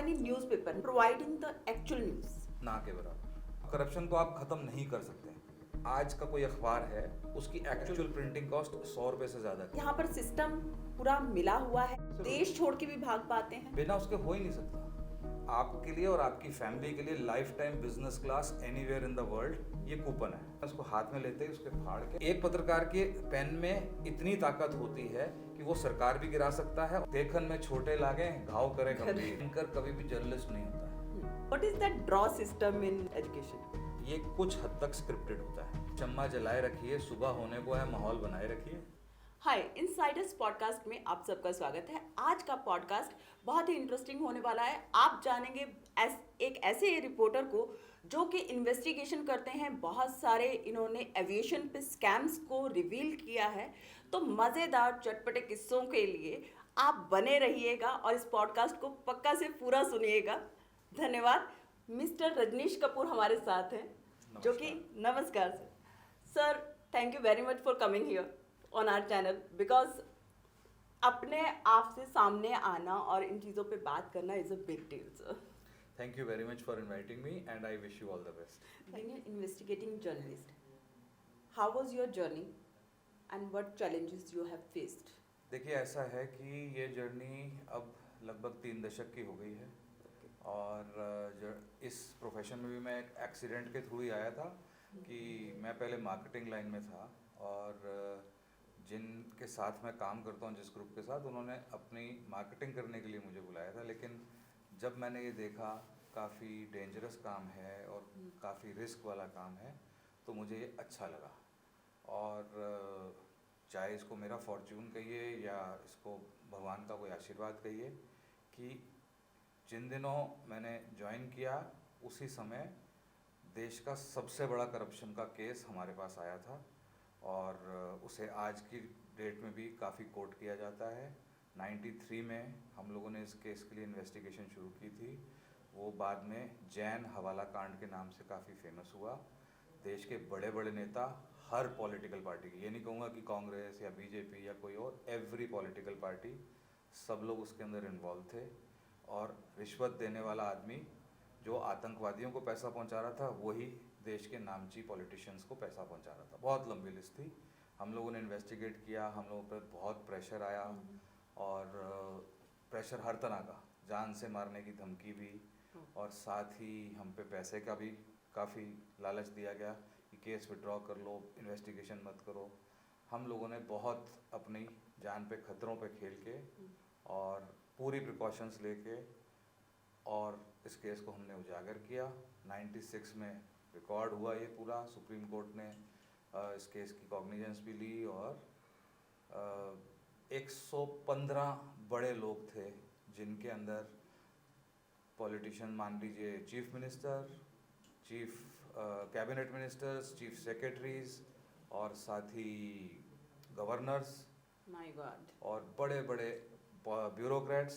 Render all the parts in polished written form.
company newspaper providing the actual news. ना के बराबर। करप्शन को आप खत्म नहीं कर सकते। आज का कोई अखबार है, उसकी एक्चुअल प्रिंटिंग कॉस्ट 100 रुपए से ज्यादा है। यहाँ पर सिस्टम पूरा मिला हुआ है, देश छोड़ के भी भाग पाते हैं। बिना उसके हो ही नहीं सकता। आपके लिए और आपकी फैमिली के लिए life time business class anywhere in the world ये कूपन है। उसको हाथ में लेते ही उसके फाड़ के, एक पत्रकार के पेन में इतनी ताकत होती है कि वो सरकार भी गिरा सकता है। देखन में छोटे लागे घाव करे गंभीर। एंकर कभी भी जर्नलिस्ट नहीं होता है। What is that draw system in education? ये कुछ हद तक स्क्रिप्टेड होता है। चम्मा जलाए रखिए, सुबह होने को है, माहौल बनाए रखिए। हाय, इनसाइडर्स पॉडकास्ट में आप सबका स्वागत है। आज का पॉडकास्ट बहुत ही इंटरेस्टिंग होने वाला है। आप जानेंगे एक ऐसे रिपोर्टर को जो कि इन्वेस्टिगेशन करते हैं। बहुत सारे इन्होंने एविएशन पे स्कैम्स को रिवील किया है। तो मज़ेदार चटपटे किस्सों के लिए आप बने रहिएगा और इस पॉडकास्ट को पक्का से पूरा सुनिएगा। धन्यवाद। मिस्टर रजनीश कपूर हमारे साथ हैं, जो कि नमस्कार sir, thank you very much for coming here on our channel, because अपने आप से सामने आना और इन चीज़ों पे बात करना is a big deal sir. Thank you very much for inviting me and I wish you all the best. Being an investigating journalist, how was your journey and what challenges you have faced? देखिए, ऐसा है कि ये journey अब लगभग 3 दशक की हो गई है। और इस प्रोफेशन में भी मैं एक एक्सीडेंट के थ्रू ही आया था कि मैं पहले मार्केटिंग लाइन में था और जिनके साथ मैं काम करता हूँ, जिस ग्रुप के साथ, उन्होंने अपनी मार्केटिंग करने के लिए मुझे बुलाया था। लेकिन जब मैंने ये देखा काफ़ी डेंजरस काम है और काफ़ी रिस्क वाला काम है, तो मुझे ये अच्छा लगा। और चाहे इसको मेरा फॉर्च्यून कहिए या इसको भगवान का कोई आशीर्वाद कहिए कि जिन दिनों मैंने ज्वाइन किया उसी समय देश का सबसे बड़ा करप्शन का केस हमारे पास आया था और उसे आज की डेट में भी काफ़ी कोट किया जाता है। 93 में हम लोगों ने इस केस के लिए इन्वेस्टिगेशन शुरू की थी। वो बाद में जैन हवाला कांड के नाम से काफ़ी फेमस हुआ। देश के बड़े बड़े नेता, हर पॉलिटिकल पार्टी की, ये नहीं कहूँगा कि कांग्रेस या बीजेपी या कोई और, एवरी पॉलिटिकल पार्टी, सब लोग उसके अंदर इन्वॉल्व थे। और रिश्वत देने वाला आदमी जो आतंकवादियों को पैसा पहुंचा रहा था, वही देश के नामची पॉलिटिशियंस को पैसा पहुंचा रहा था। बहुत लंबी लिस्ट थी। हम लोगों ने इन्वेस्टिगेट किया, हम लोगों पर बहुत प्रेशर आया और प्रेशर हर तरह का, जान से मारने की धमकी भी, और साथ ही हम पे पैसे का भी काफ़ी लालच दिया गया कि केस विड्रॉ कर लो, इन्वेस्टिगेशन मत करो। हम लोगों ने बहुत अपनी जान पे खतरों पे खेल के और पूरी प्रिकॉशंस लेके और इस केस को हमने उजागर किया। 96 में रिकॉर्ड हुआ ये पूरा। सुप्रीम कोर्ट ने इस केस की कॉग्निजेंस भी ली और 115 बड़े लोग थे, जिनके अंदर पॉलिटिशियन, मान लीजिए chief minister, chief cabinet ministers, chief secretaries और साथ ही गवर्नर्स, माय गॉड, और बड़े बड़े ब्यूरोक्रेट्स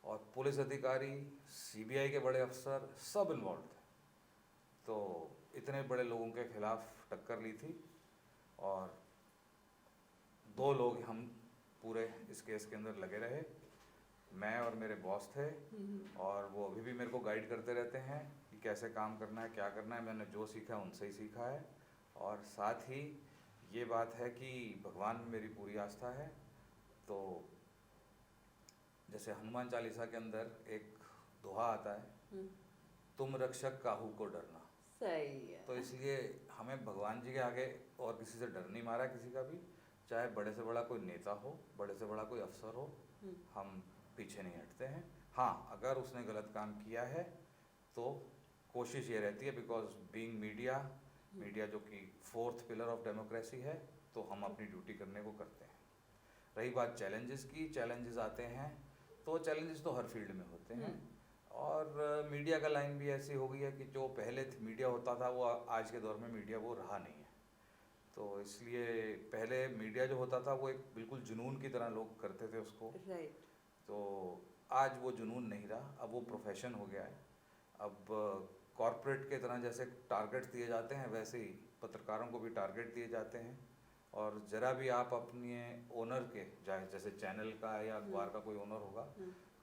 और पुलिस अधिकारी, सीबीआई के बड़े अफसर, सब इन्वॉल्व थे। तो इतने बड़े लोगों के खिलाफ टक्कर ली थी और 2 लोग हम पूरे इस केस के अंदर लगे रहे। मैं और मेरे बॉस थे और वो अभी भी मेरे को गाइड करते रहते हैं कि कैसे काम करना है, क्या करना है। मैंने जो सीखा है उनसे ही सीखा है। और साथ ही ये बात है कि भगवान में मेरी पूरी आस्था है। तो जैसे हनुमान चालीसा के अंदर एक दोहा आता है, तुम रक्षक काहू को डरना। सही है। तो इसलिए हमें भगवान जी के आगे और किसी से डर नहीं मारा, किसी का भी, चाहे बड़े से बड़ा कोई नेता हो, बड़े से बड़ा कोई अफसर हो, हम पीछे नहीं हटते हैं। हाँ, अगर उसने गलत काम किया है तो कोशिश ये रहती है, बिकॉज बीइंग मीडिया जो कि 4th पिलर ऑफ डेमोक्रेसी है, तो हम अपनी ड्यूटी करने को करते हैं। रही बात चैलेंजेस की, चैलेंजेस आते हैं तो चैलेंजेस तो हर फील्ड में होते हैं। और मीडिया का लाइन भी ऐसी हो गई है कि जो पहले मीडिया होता था वो आज के दौर में मीडिया वो रहा नहीं है। तो इसलिए पहले मीडिया जो होता था वो एक बिल्कुल जुनून की तरह लोग करते थे उसको, राइट। तो आज वो जुनून नहीं रहा, अब वो प्रोफेशन हो गया है। अब कॉरपोरेट के तरह जैसे टारगेट्स दिए जाते हैं, वैसे ही पत्रकारों को भी टारगेट दिए जाते हैं। और ज़रा भी आप अपने ओनर के, जैसे चैनल का या अखबार का कोई ओनर होगा,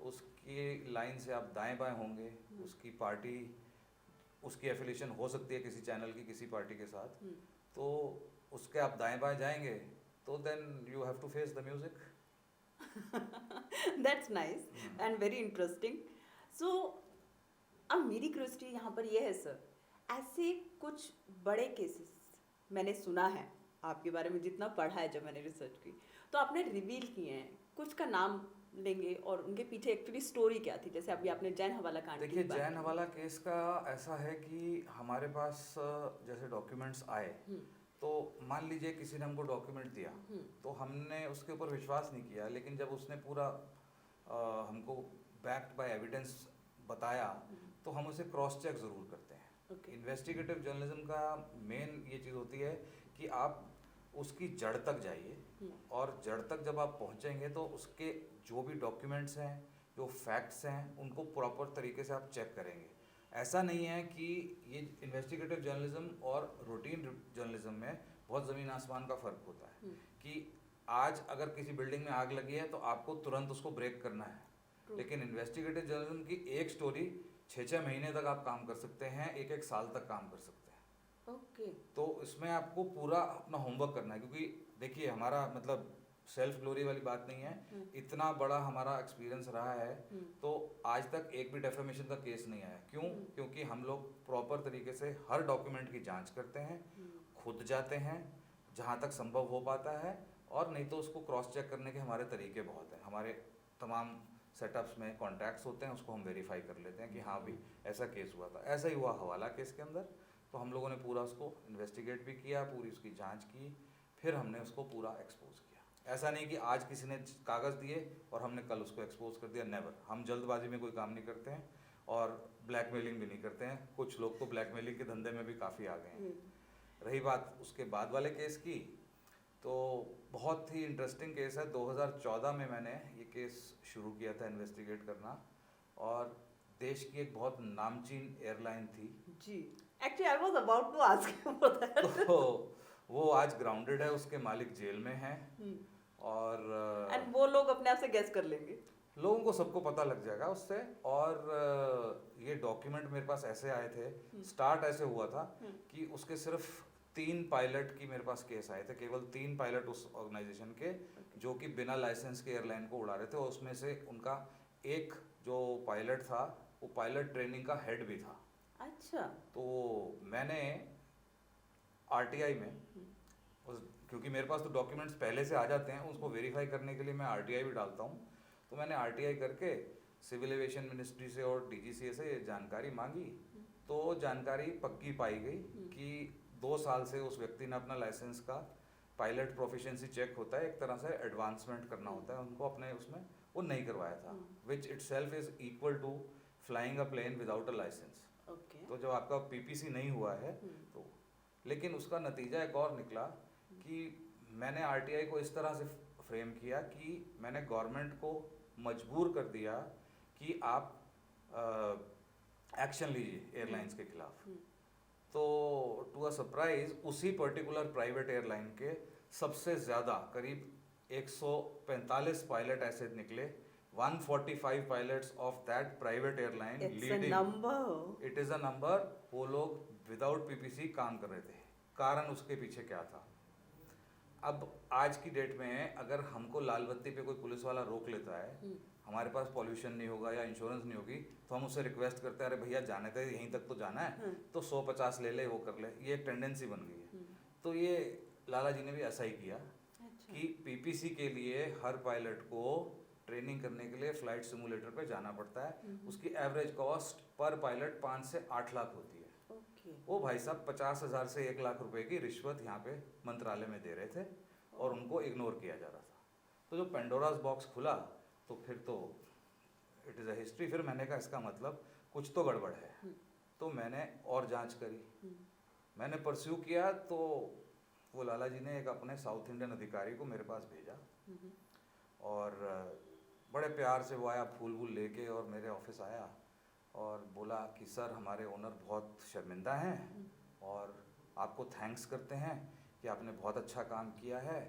उसकी लाइन से आप दाएं बाएं होंगे, उसकी पार्टी, उसकी एफिलिएशन हो सकती है किसी चैनल की किसी पार्टी के साथ, तो उसके आप दाएं बाएं जाएंगे तो then you have to face the music. That's nice and very interesting. So अब मेरी क्यूरियोसिटी यहाँ पर ये है सर, ऐसे कुछ बड़े केसेस मैंने सुना है आपके बारे में, जितना पढ़ा है जब मैंने रिसर्च की, तो आपने रिवील किए हैं, कुछ का नाम लेंगे और उनके पीछे एक्चुअली स्टोरी क्या थी? जैसे अभी आपने जैन हवाला कांड की देखिए, बात जैन की। हवाला केस का ऐसा है कि हमारे पास जैसे डॉक्यूमेंट्स आए, तो मान लीजिए किसी ने हमको डॉक्यूमेंट दिया, तो हमने उसके ऊपर विश्वास नहीं किया, लेकिन जब उसने पूरा हमको बैक्ड बाय एविडेंस बताया, तो हम उसे क्रॉस चेक ज़रूर करते हैं। इन्वेस्टिगेटिव जर्नलिज्म का मेन ये चीज़ होती है कि आप उसकी जड़ तक जाइए, और जड़ तक जब आप पहुंचेंगे तो उसके जो भी डॉक्यूमेंट्स हैं, जो फैक्ट्स हैं, उनको प्रॉपर तरीके से आप चेक करेंगे। ऐसा नहीं है कि ये इन्वेस्टिगेटिव जर्नलिज्म और रूटीन जर्नलिज्म में बहुत ज़मीन आसमान का फ़र्क होता है कि आज अगर किसी बिल्डिंग में आग लगी है तो आपको तुरंत उसको ब्रेक करना है, लेकिन इन्वेस्टिगेटिव जर्नलिज्म की एक स्टोरी 6-6 महीने तक आप काम कर सकते हैं, 1-1 साल तक काम कर सकते हैं। ओके। तो इसमें आपको पूरा अपना होमवर्क करना है, क्योंकि देखिए हमारा मतलब सेल्फ ग्लोरी वाली बात नहीं है, इतना बड़ा हमारा एक्सपीरियंस रहा है, तो आज तक एक भी डेफेमेशन का केस नहीं आया। क्यों? क्योंकि हम लोग प्रॉपर तरीके से हर डॉक्यूमेंट की जांच करते हैं, खुद जाते हैं जहाँ तक संभव हो पाता है, और नहीं तो उसको क्रॉस चेक करने के हमारे तरीके बहुत हैं। हमारे तमाम सेटअप्स में कॉन्टैक्ट्स होते हैं, उसको हम वेरीफाई कर लेते हैं कि हाँ भी ऐसा केस हुआ था। ऐसा ही हुआ हवाला केस के अंदर, तो हम लोगों ने पूरा उसको इन्वेस्टिगेट भी किया, पूरी उसकी जांच की, फिर हमने उसको पूरा एक्सपोज किया। ऐसा नहीं कि आज किसी ने कागज़ दिए और हमने कल उसको एक्सपोज कर दिया, नेवर। हम जल्दबाजी में कोई काम नहीं करते हैं और ब्लैकमेलिंग भी नहीं करते हैं। कुछ लोग तो ब्लैकमेलिंग के धंधे में भी काफ़ी आ गए हैं। रही बात उसके बाद वाले केस की, तो बहुत ही इंटरेस्टिंग केस है। 2014 में मैंने ये केस शुरू किया था इन्वेस्टिगेट करना, और देश की एक बहुत नामचीन एयरलाइन थी जी, actually I was about to ask you for that. तो वो आज ग्राउंडेड है, उसके मालिक जेल में हैं, और एंड वो लोग अपने आप से गेस कर लेंगे। लोगों को सबको पता लग जाएगा उससे। और ये डॉक्यूमेंट मेरे पास ऐसे आए थे, स्टार्ट ऐसे हुआ था कि उसके सिर्फ 3 पायलट की मेरे पास केस आए थे, केवल 3 पायलट उस ऑर्गेनाइजेशन के, जो कि बिना लाइसेंस के एयरलाइन को उड़ा रहे थे, और उसमें से उनका एक जो पायलट था वो पायलट ट्रेनिंग का हेड भी था। अच्छा। तो मैंने आरटीआई में क्योंकि मेरे पास तो डॉक्यूमेंट्स पहले से आ जाते हैं, उसको वेरीफाई करने के लिए मैं आरटीआई भी डालता हूँ, तो मैंने आरटीआई करके सिविल एविएशन मिनिस्ट्री से और डीजीसीए से जानकारी मांगी, तो जानकारी पक्की पाई गई कि 2 साल से उस व्यक्ति ने अपना लाइसेंस का पायलट प्रोफिशिएंसी चेक होता है, एक तरह से एडवांसमेंट करना होता है उनको अपने उसमें, वो नहीं करवाया था, which itself is equal to flying a plane without a licence. तो जब आपका पीपीसी नहीं हुआ है तो, लेकिन उसका नतीजा एक और निकला कि मैंने आरटीआई को इस तरह से फ्रेम किया कि मैंने गवर्नमेंट को मजबूर कर दिया कि आप एक्शन लीजिए एयरलाइंस के खिलाफ। तो टू अ सरप्राइज उसी पर्टिकुलर प्राइवेट एयरलाइन के सबसे ज़्यादा करीब 145 पायलट ऐसे निकले, 145 pilots of that private airline leading. It is a number. वो लोग विदाउट पीपीसी काम कर रहे थे। कारण उसके पीछे क्या था? अब आज की डेट में अगर हमको लाल बत्ती पे कोई पुलिस वाला रोक लेता है, हमारे पास पॉल्यूशन नहीं होगा या इंश्योरेंस नहीं होगी, तो हम उससे रिक्वेस्ट करते हैं, अरे भैया जाने दे, यहीं तक तो जाना है, तो 150 ले ले, वो कर ले। ये एक टेंडेंसी बन गई है। तो ये लाला जी ने भी ऐसा ही किया कि पीपीसी के लिए हर पायलट को ट्रेनिंग करने के लिए फ्लाइट सिमुलेटर पे जाना पड़ता है। उसकी एवरेज कॉस्ट पर पायलट 5 से 8 लाख होती है। वो भाई साहब 50,000 से 1 लाख रुपए की रिश्वत यहाँ पे मंत्रालय में दे रहे थे, और उनको इग्नोर किया जा रहा था। तो जो पेंडोरास बॉक्स खुला, तो फिर तो इट इज़ अ हिस्ट्री। फिर मैंने कहा इसका मतलब कुछ तो गड़बड़ है। तो मैंने और जांच करी, मैंने परस्यू किया, तो वो लाला जी ने एक अपने साउथ इंडियन अधिकारी को मेरे पास भेजा, और बड़े प्यार से वो आया, फूल वूल लेके, और मेरे ऑफिस आया और बोला कि सर हमारे ओनर बहुत शर्मिंदा हैं और आपको थैंक्स करते हैं कि आपने बहुत अच्छा काम किया है,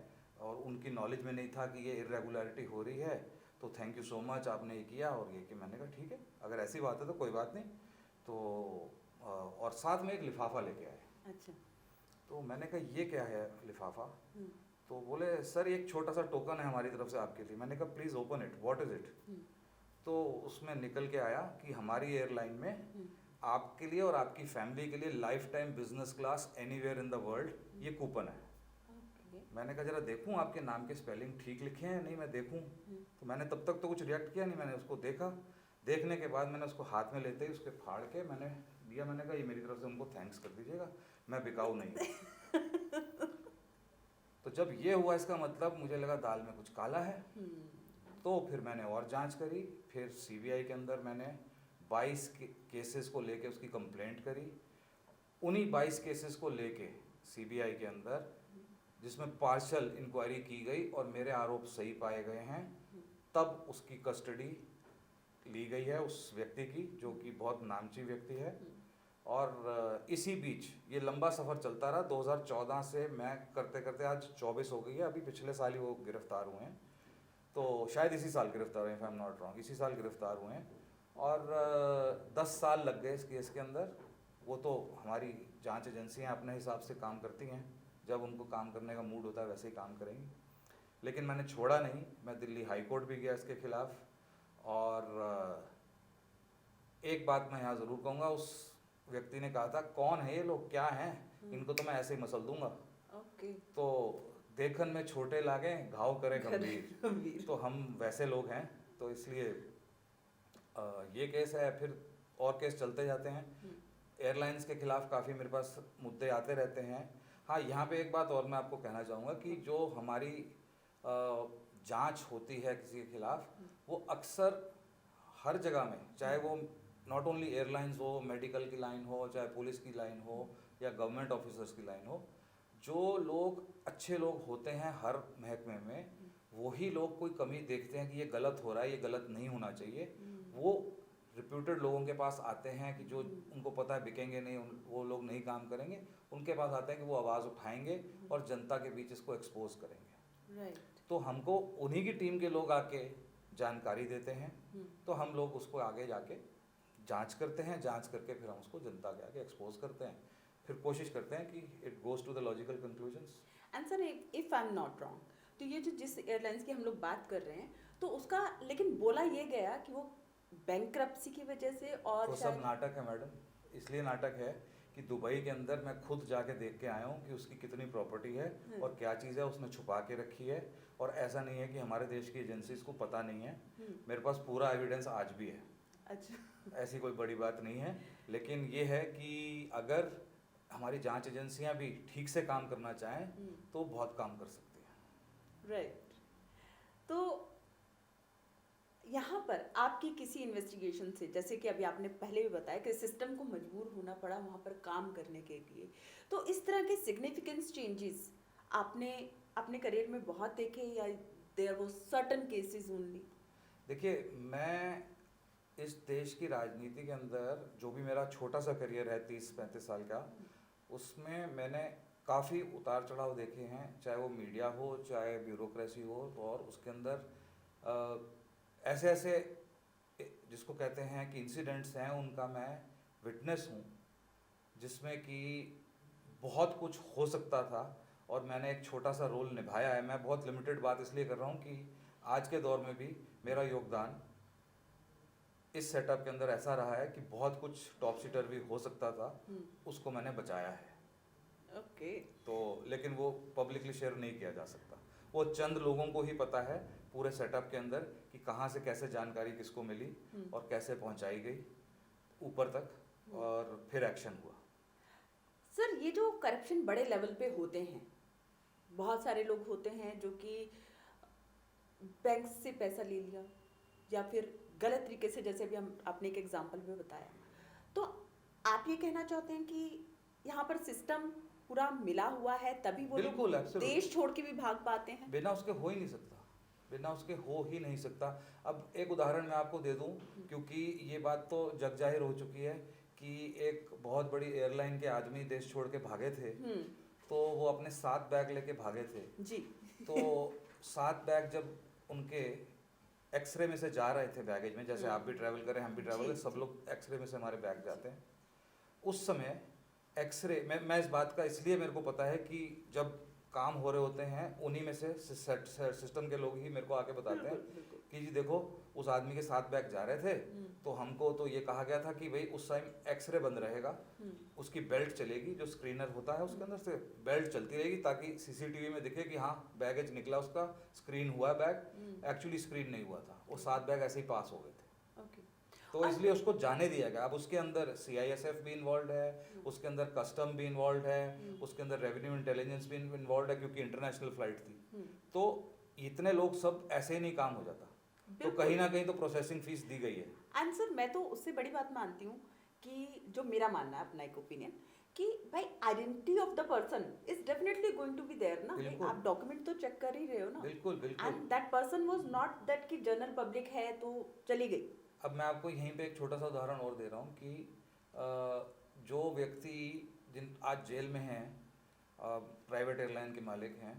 और उनकी नॉलेज में नहीं था कि ये इरेगुलरिटी हो रही है, तो थैंक यू सो मच, आपने ये किया और ये कि मैंने कहा ठीक है, अगर ऐसी बात है तो कोई बात नहीं। तो और साथ में एक लिफाफा लेके आए। अच्छा। तो मैंने कहा ये क्या है लिफाफा? हम्म, तो बोले सर एक छोटा सा टोकन है हमारी तरफ से आपके लिए। मैंने कहा please open it, what is it? Hmm, तो उसमें निकल के आया कि हमारी एयरलाइन में हम्म, आपके लिए और आपकी फैमिली के लिए life time business class anywhere in the world ये कूपन है। ओके। मैंने कहा जरा देखूं आपके नाम के स्पेलिंग ठीक लिखे हैं नहीं, मैं देखूं। हम्म, तो मैंने तब तक तो कुछ रिएक्ट किया नहीं, मैंने उसको देखा। देखने के बाद मैंने उसको हाथ में लेते ही उसके फाड़ के मैंने दिया। मैंने कहा ये मेरी तरफ से उनको थैंक्स कर दीजिएगा, मैं बिकाऊ नहीं हूँ। तो जब ये हुआ इसका मतलब मुझे लगा दाल में कुछ काला है। हम्म, तो फिर मैंने और जांच करी। फिर सीबीआई के अंदर मैंने 22 केसेस को लेके उसकी कंप्लेंट करी। उन्हीं 22 केसेस को लेके सीबीआई के अंदर, जिसमें पार्शल इंक्वायरी की गई और मेरे आरोप सही पाए गए हैं, तब उसकी कस्टडी ली गई है उस व्यक्ति की, जो कि बहुत नामची व्यक्ति है। और इसी बीच ये लंबा सफ़र चलता रहा। 2014 से मैं करते करते आज 24 हो गई है। अभी पिछले साल ही वो गिरफ्तार हुए हैं, तो शायद इसी साल गिरफ्तार हुए, if I am not wrong, इसी साल गिरफ्तार हुए हैं। और 10 साल लग गए इस केस के अंदर। वो तो हमारी जांच एजेंसियां अपने हिसाब से काम करती हैं, जब उनको काम करने का मूड होता है वैसे ही काम करेंगी। लेकिन मैंने छोड़ा नहीं, मैं दिल्ली हाई कोर्ट भी गया इसके खिलाफ। और एक बात मैं यहाँ ज़रूर कहूँगा, उस व्यक्ति ने कहा था कौन है ये लोग, क्या हैं, इनको तो मैं ऐसे ही मसल दूंगा। ओके। तो देखन में छोटे लागे घाव करे गंभीर, गंभीर। तो हम वैसे लोग हैं। तो इसलिए ये केस है, फिर और केस चलते जाते हैं। एयरलाइंस के खिलाफ काफ़ी मेरे पास मुद्दे आते रहते हैं। हाँ, यहाँ पे एक बात और मैं आपको कहना चाहूँगा कि जो हमारी जांच होती है किसी के खिलाफ, वो अक्सर हर जगह में, चाहे वो नॉट ओनली एयरलाइंस हो, मेडिकल की लाइन हो, चाहे पुलिस की लाइन हो या गवर्नमेंट ऑफिसर्स की लाइन हो, जो लोग अच्छे लोग होते हैं हर महकमे में, वही लोग कोई कमी देखते हैं कि ये गलत हो रहा है, ये गलत नहीं होना चाहिए, वो रिप्यूटेड लोगों के पास आते हैं कि जो उनको पता है बिकेंगे नहीं, वो लोग नहीं काम करेंगे, उनके पास आते हैं कि वो आवाज़ उठाएंगे और जनता के बीच इसको एक्सपोज करेंगे। राइट। तो हमको उन्हीं की टीम के लोग आके जानकारी देते हैं, तो हम लोग उसको आगे जाके जांच करते हैं, जांच करके फिर हम उसको जनता के आगे एक्सपोज करते हैं, फिर कोशिश करते हैं कि it goes to the logical conclusions. And sir, if I am not wrong, तो ये जो जिस एयरलाइंस की हम लोग बात कर रहे हैं, तो उसका लेकिन बोला ये गया कि वो बैंक्रप्सी की वजह से, और वो सब नाटक है मैडम। इसलिए नाटक है कि दुबई के अंदर मैं खुद जाके देख के आया हूँ कि उसकी कितनी प्रॉपर्टी है और क्या चीज़ है उसने छुपा के रखी है। और ऐसा नहीं है कि हमारे देश की एजेंसीज को पता नहीं है, मेरे पास पूरा एविडेंस आज भी है। अच्छा। ऐसी कोई बड़ी बात नहीं है, लेकिन ये है कि अगर हमारी जांच एजेंसियां भी ठीक से काम करना चाहें तो बहुत काम कर सकती हैं। राइट। तो यहाँ पर आपकी किसी इन्वेस्टिगेशन से, जैसे कि अभी आपने पहले भी बताया कि सिस्टम को मजबूर होना पड़ा वहाँ पर काम करने के लिए, तो इस तरह के सिग्निफिकेंस चेंजेस आपने अपने करियर में बहुत देखे, या there was certain cases only? देखिए, मैं इस देश की राजनीति के अंदर जो भी मेरा छोटा सा करियर है 30-35 साल का, उसमें मैंने काफ़ी उतार चढ़ाव देखे हैं, चाहे वो मीडिया हो, चाहे ब्यूरोक्रेसी हो। और उसके अंदर ऐसे ऐसे जिसको कहते हैं कि इंसिडेंट्स हैं, उनका मैं विटनेस हूँ, जिसमें कि बहुत कुछ हो सकता था और मैंने एक छोटा सा रोल निभाया है। मैं बहुत लिमिटेड बात इसलिए कर रहा हूँ कि आज के दौर में भी मेरा योगदान इस सेटअप के अंदर ऐसा रहा है कि बहुत कुछ टॉप सीटर भी हो सकता था, उसको मैंने बचाया है। ओके। तो लेकिन वो पब्लिकली शेयर नहीं किया जा सकता, वो चंद लोगों को ही पता है पूरे सेटअप के अंदर कि कहाँ से कैसे जानकारी किसको मिली और कैसे पहुँचाई गई ऊपर तक, और फिर एक्शन हुआ। सर, ये जो करप्शन बड़े लेवल पे होते हैं, बहुत सारे लोग होते हैं जो कि बैंक से पैसा ले लिया या फिर गलत तरीके से, जैसे भी हम आपने एक एग्जांपल में बताया, तो आप ये कहना चाहते हैं कि यहाँ पर सिस्टम पूरा मिला हुआ है तभी वो लोग बिल्कुल, absolutely। देश छोड़ के भी भाग पाते हैं? बिना उसके हो ही नहीं सकता, बिना उसके हो ही नहीं सकता। अब एक उदाहरण मैं आपको दे दूं, क्योंकि ये बात तो जग जाहिर हो चुकी है कि एक बहुत बड़ी एयरलाइन के आदमी देश छोड़ के भागे थे, तो वो अपने 7 बैग लेके भागे थे जी। तो 7 बैग जब उनके एक्सरे में से जा रहे थे बैगेज में, जैसे आप भी ट्रैवल करें, हम भी ट्रैवल करें, जी, सब जी। लोग एक्सरे में से हमारे बैग जाते हैं। उस समय एक्सरे मैं इस बात का इसलिए मेरे को पता है कि जब काम हो रहे होते हैं उन्हीं में से सिस्टम के लोग ही मेरे को आके बताते हैं बिल्कुल बिल्कुल। कि जी देखो उस आदमी के 7 बैग जा रहे थे, तो हमको तो ये कहा गया था कि भाई उस टाइम एक्सरे बंद रहेगा, उसकी बेल्ट चलेगी, जो स्क्रीनर होता है उसके अंदर से बेल्ट चलती रहेगी ताकि सीसीटीवी में दिखे कि हाँ बैगेज निकला, उसका स्क्रीन हुआ है बैग, एक्चुअली स्क्रीन नहीं हुआ था, वो 7 बैग ऐसे ही पास हो गए थे। ओके। तो और- इसलिए उसको जाने दिया गया। अब उसके अंदर CISF भी इन्वॉल्व है, उसके अंदर कस्टम भी इन्वॉल्व है, उसके अंदर रेवेन्यू इंटेलिजेंस भी इन्वॉल्व है क्योंकि इंटरनेशनल फ्लाइट थी। तो इतने लोग सब ऐसे ही नहीं काम हो जाता, तो बिल्कुल। कहीं ना कहीं तो प्रोसेसिंग फीस दी गई है। आंसर मैं तो उससे बड़ी बात मानती हूँ कि जो मेरा मानना है, अपना एक ओपिनियन, कि भाई identity of the person is definitely going to be there ना। भाई बिल्कुल। आप डॉक्यूमेंट तो चेक कर ही रहे हो ना। बिल्कुल बिल्कुल। And that person was not that कि जनरल पब्लिक है तो चली गई। अब मैं आपको यहीं पे एक छोटा सा उदाहरण और दे रहा हूँ कि जो व्यक्ति जिन आज जेल में हैं, प्राइवेट एयरलाइन के मालिक हैं,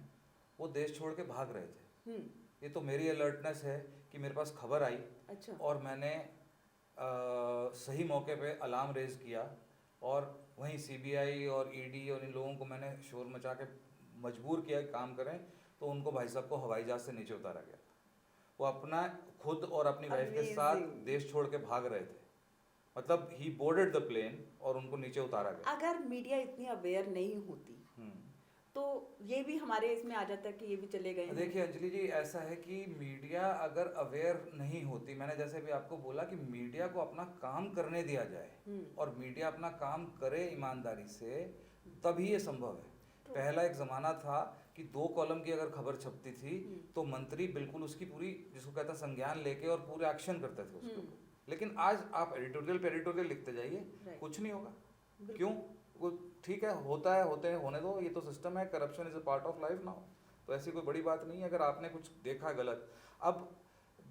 वो देश छोड़ के भाग रहे थे। ये तो मेरी अलर्टनेस है कि मेरे पास खबर आई अच्छा। और मैंने सही मौके पे अलार्म रेज किया और वहीं CBI और ED और इन लोगों को मैंने शोर मचा के मजबूर किया कि काम करें, तो उनको भाई साहब को हवाई जहाज से नीचे उतारा गया। वो अपना खुद और अपनी वाइफ के साथ Amazing. देश छोड़ के भाग रहे थे, मतलब ही बोर्डेड द प्लेन और उनको नीचे उतारा गया। अगर मीडिया इतनी अवेयर नहीं होती तो ये भी हमारे इसमें आ जाता है कि ये भी चले गए हैं। देखिए अंजलि जी, ऐसा है कि मीडिया अगर अवेयर नहीं होती, मैंने जैसे भी आपको बोला कि मीडिया को अपना काम करने दिया जाए और मीडिया अपना काम करे ईमानदारी से, तभी ये संभव है। पहला एक ज़माना था कि 2 कॉलम की अगर खबर छपती थी तो मंत्री बिल्कुल उसकी पूरी, जिसको कहता है, संज्ञान लेके और पूरे एक्शन करते थे उसके ऊपर। लेकिन आज आप एडिटोरियल लिखते जाइए, कुछ नहीं होगा। क्यों? वो ठीक है, होता है, होने दो, ये तो सिस्टम है, corruption is a part of life now, तो ऐसी कोई बड़ी बात नहीं है अगर आपने कुछ देखा गलत। अब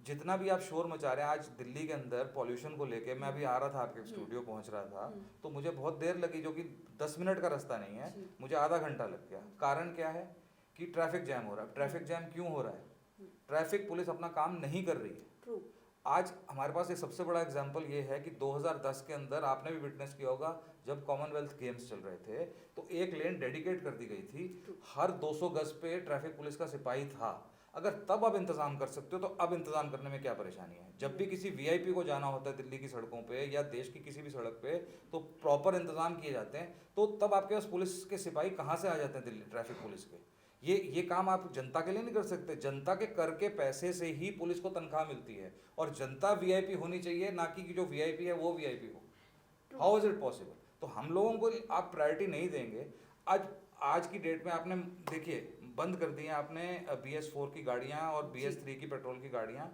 जितना भी आप शोर मचा रहे हैं, आज दिल्ली के अंदर पॉल्यूशन को लेके, मैं अभी आ रहा था आपके स्टूडियो पहुंच रहा था, तो मुझे बहुत देर लगी, जो कि 10 मिनट का रास्ता नहीं है, मुझे आधा घंटा लग गया। कारण क्या है कि ट्रैफिक जैम हो रहा है। ट्रैफिक जैम क्यों हो रहा है? ट्रैफिक पुलिस अपना काम नहीं कर रही है। आज हमारे पास एक सबसे बड़ा एग्जाम्पल ये है कि 2010 के अंदर आपने भी विटनेस किया होगा, जब कॉमनवेल्थ गेम्स चल रहे थे तो एक लेन डेडिकेट कर दी गई थी, हर 200 गज पे ट्रैफिक पुलिस का सिपाही था। अगर तब आप इंतजाम कर सकते हो तो अब इंतजाम करने में क्या परेशानी है? जब भी किसी VIP को जाना होता है दिल्ली की सड़कों पे या देश की किसी भी सड़क पे, तो प्रॉपर इंतजाम किए जाते हैं। तो तब आपके पास पुलिस के सिपाही कहाँ से आ जाते हैं? दिल्ली ट्रैफिक पुलिस के। ये काम आप जनता के लिए नहीं कर सकते। जनता के कर के पैसे से ही पुलिस को तनख्वाह मिलती है और जनता VIP होनी चाहिए, ना कि जो VIP है वो VIP हो। How is it possible? तो हम लोगों को आप प्रायोरिटी नहीं देंगे। आज की डेट में आपने देखिए बंद कर दी हैं आपने BS4 की गाड़ियाँ और BS3 की पेट्रोल की गाड़ियाँ,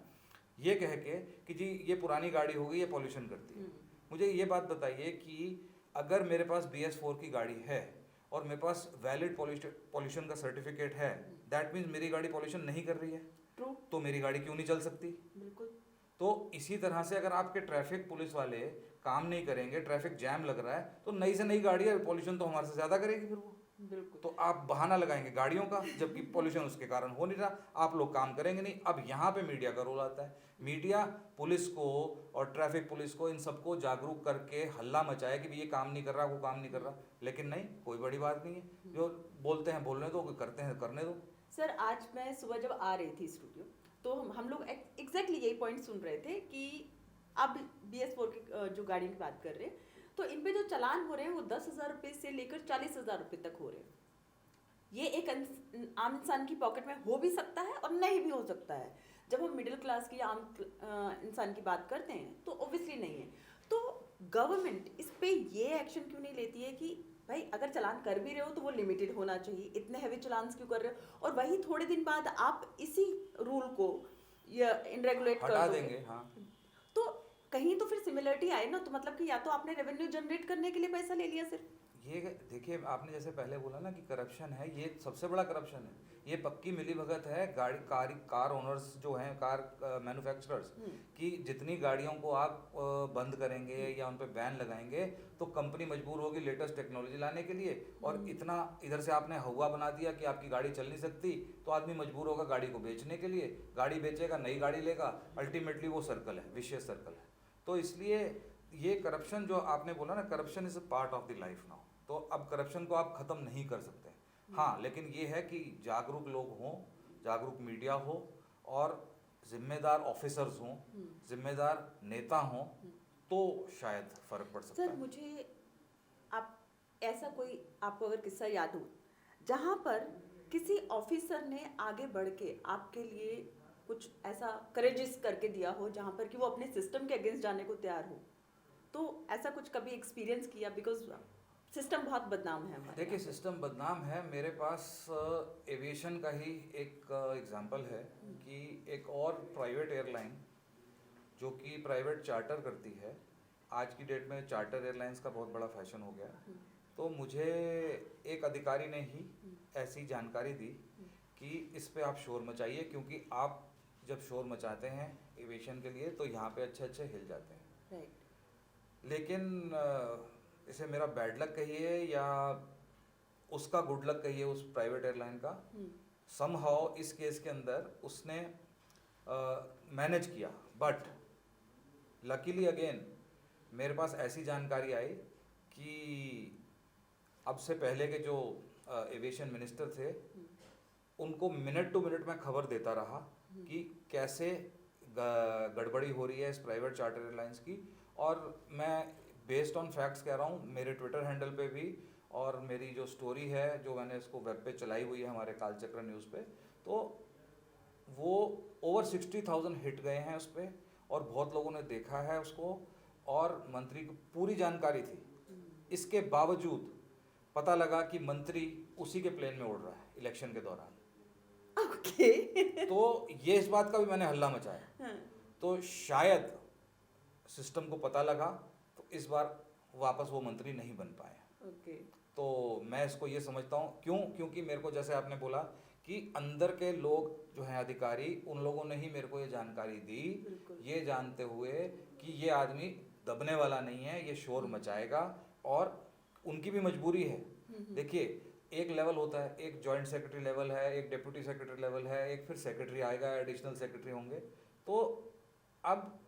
ये कह के कि जी ये पुरानी गाड़ी हो गई, ये पॉल्यूशन करती है। मुझे ये बात बताइए कि अगर मेरे पास BS4 की गाड़ी है और मेरे पास वैलिड पॉल्यूशन का सर्टिफिकेट है, दैट मीन्स मेरी गाड़ी पॉल्यूशन नहीं कर रही है। ट्रू। तो मेरी गाड़ी क्यों नहीं चल सकती? बिल्कुल। तो इसी तरह से अगर आपके ट्रैफिक पुलिस वाले काम नहीं करेंगे, ट्रैफिक जैम लग रहा है, तो नई से नई गाड़ी है, पॉल्यूशन तो हमारे से ज़्यादा करेगी फिर वो। बिल्कुल। तो आप बहाना लगाएंगे गाड़ियों का, जबकि पॉल्यूशन उसके कारण हो नहीं रहा, आप लोग काम करेंगे नहीं। अब यहाँ पे मीडिया का रोल आता है। मीडिया पुलिस को और ट्रैफिक पुलिस को, इन सबको जागरूक करके हल्ला मचाए कि ये काम नहीं कर रहा, वो काम नहीं कर रहा। लेकिन नहीं, कोई बड़ी बात नहीं है, जो बोलते हैं बोलने दो, करते हैं करने दो। सर आज मैं सुबह जब आ रही थी स्टूडियो तो हम लोग एग्जैक्टली यही पॉइंट सुन रहे थे कि अब BS4 की जो गाड़ी की बात कर रहे हैं, तो इन पे जो चालान हो रहे हैं वो 10,000 रुपये से लेकर 40,000 रुपये तक हो रहे हैं। ये एक आम इंसान की पॉकेट में हो भी सकता है और नहीं भी हो सकता है। जब हम मिडिल क्लास की आम इंसान की बात करते हैं तो ऑब्वियसली नहीं है। तो गवर्नमेंट इस पे ये एक्शन क्यों नहीं लेती है कि भाई अगर चालान कर भी रहे हो तो वो लिमिटेड होना चाहिए, इतने हैवी चालान क्यों कर रहे हो? और वही थोड़े दिन बाद आप इसी रूल को या इनरेगुलेट हटा कर देंगे। हाँ, तो कहीं तो फिर सिमिलरिटी आए ना। तो मतलब कि या तो आपने रेवेन्यू जनरेट करने के लिए पैसा ले लिया सिर्फ। ये देखिए, आपने जैसे पहले बोला ना कि करप्शन है, ये सबसे बड़ा करप्शन है। ये पक्की मिलीभगत है कार ओनर्स जो हैं, कार मैन्युफैक्चरर्स की। जितनी गाड़ियों को आप बंद करेंगे या उन पर बैन लगाएंगे तो कंपनी मजबूर होगी लेटेस्ट टेक्नोलॉजी लाने के लिए। और इतना इधर से आपने हवा बना दिया कि आपकी गाड़ी चल नहीं सकती, तो आदमी मजबूर होगा गाड़ी को बेचने के लिए। गाड़ी बेचेगा, नई गाड़ी लेगा, अल्टीमेटली वो सर्कल है, विशेष सर्कल है। तो इसलिए ये करप्शन जो आपने बोला ना, corruption is a part of the life now. तो अब करप्शन को आप ख़त्म नहीं कर सकते। हाँ, लेकिन ये है कि जागरूक लोग हों, जागरूक मीडिया हो, और जिम्मेदार ऑफिसर्स हों, जिम्मेदार नेता हों, तो शायद फ़र्क पड़ सकता सर है। मुझे आप ऐसा कोई आपको अगर किस्सा याद हो जहाँ पर किसी ऑफिसर ने आगे बढ़ के आपके लिए कुछ ऐसा करेजिस करके दिया हो जहाँ पर कि वो अपने सिस्टम के अगेंस्ट जाने को तैयार हो, तो ऐसा कुछ कभी एक्सपीरियंस किया? बिकॉज सिस्टम बहुत बदनाम है हमारे देखिए, यहाँ पे। सिस्टम बदनाम है। मेरे पास एविएशन का ही एक एग्जांपल है कि एक और प्राइवेट एयरलाइन जो कि प्राइवेट चार्टर करती है, आज की डेट में चार्टर एयरलाइंस का बहुत बड़ा फैशन हो गया। तो मुझे एक अधिकारी ने ही ऐसी जानकारी दी कि इस पे आप शोर मचाइए, क्योंकि आप जब शोर मचाते हैं एविएशन के लिए तो यहाँ पे अच्छे अच्छे हिल जाते हैं। राइट। लेकिन इसे मेरा बैड लक कहिए या उसका गुड लक कहिए, उस प्राइवेट एयरलाइन का, समहाउ इस केस के अंदर उसने मैनेज किया। बट लकीली अगेन मेरे पास ऐसी जानकारी आई कि अब से पहले के जो एविएशन मिनिस्टर थे, उनको मिनट टू मिनट में खबर देता रहा कि कैसे गड़बड़ी हो रही है इस प्राइवेट चार्टर एयरलाइंस की। और मैं बेस्ड ऑन फैक्ट्स कह रहा हूँ, मेरे ट्विटर हैंडल पे भी, और मेरी जो स्टोरी है जो मैंने इसको वेब पे चलाई हुई है हमारे कालचक्र न्यूज़ पे, तो वो ओवर 60,000 हिट गए हैं उस पर, और बहुत लोगों ने देखा है उसको, और मंत्री को पूरी जानकारी थी। इसके बावजूद पता लगा कि मंत्री उसी के प्लेन में उड़ रहा है इलेक्शन के दौरान। ओके। तो ये इस बात का भी मैंने हल्ला मचाया। तो शायद सिस्टम को पता लगा, तो इस बार वापस वो मंत्री नहीं बन पाए। ओके। तो मैं इसको ये समझता हूँ, क्योंकि मेरे को, जैसे आपने बोला कि अंदर के लोग जो हैं अधिकारी, उन लोगों ने ही मेरे को ये जानकारी दी, ये जानते हुए कि ये आदमी दबने वाला नहीं है, ये शोर मचाएगा, और उनकी भी मजबूरी है। देखिए, एक लेवल होता है, एक जॉइंट सेक्रेटरी लेवल है, एक डिप्टी सेक्रेटरी लेवल है, एक फिर सेक्रेटरी आएगा, एडिशनल सेक्रेटरी होंगे। तो अब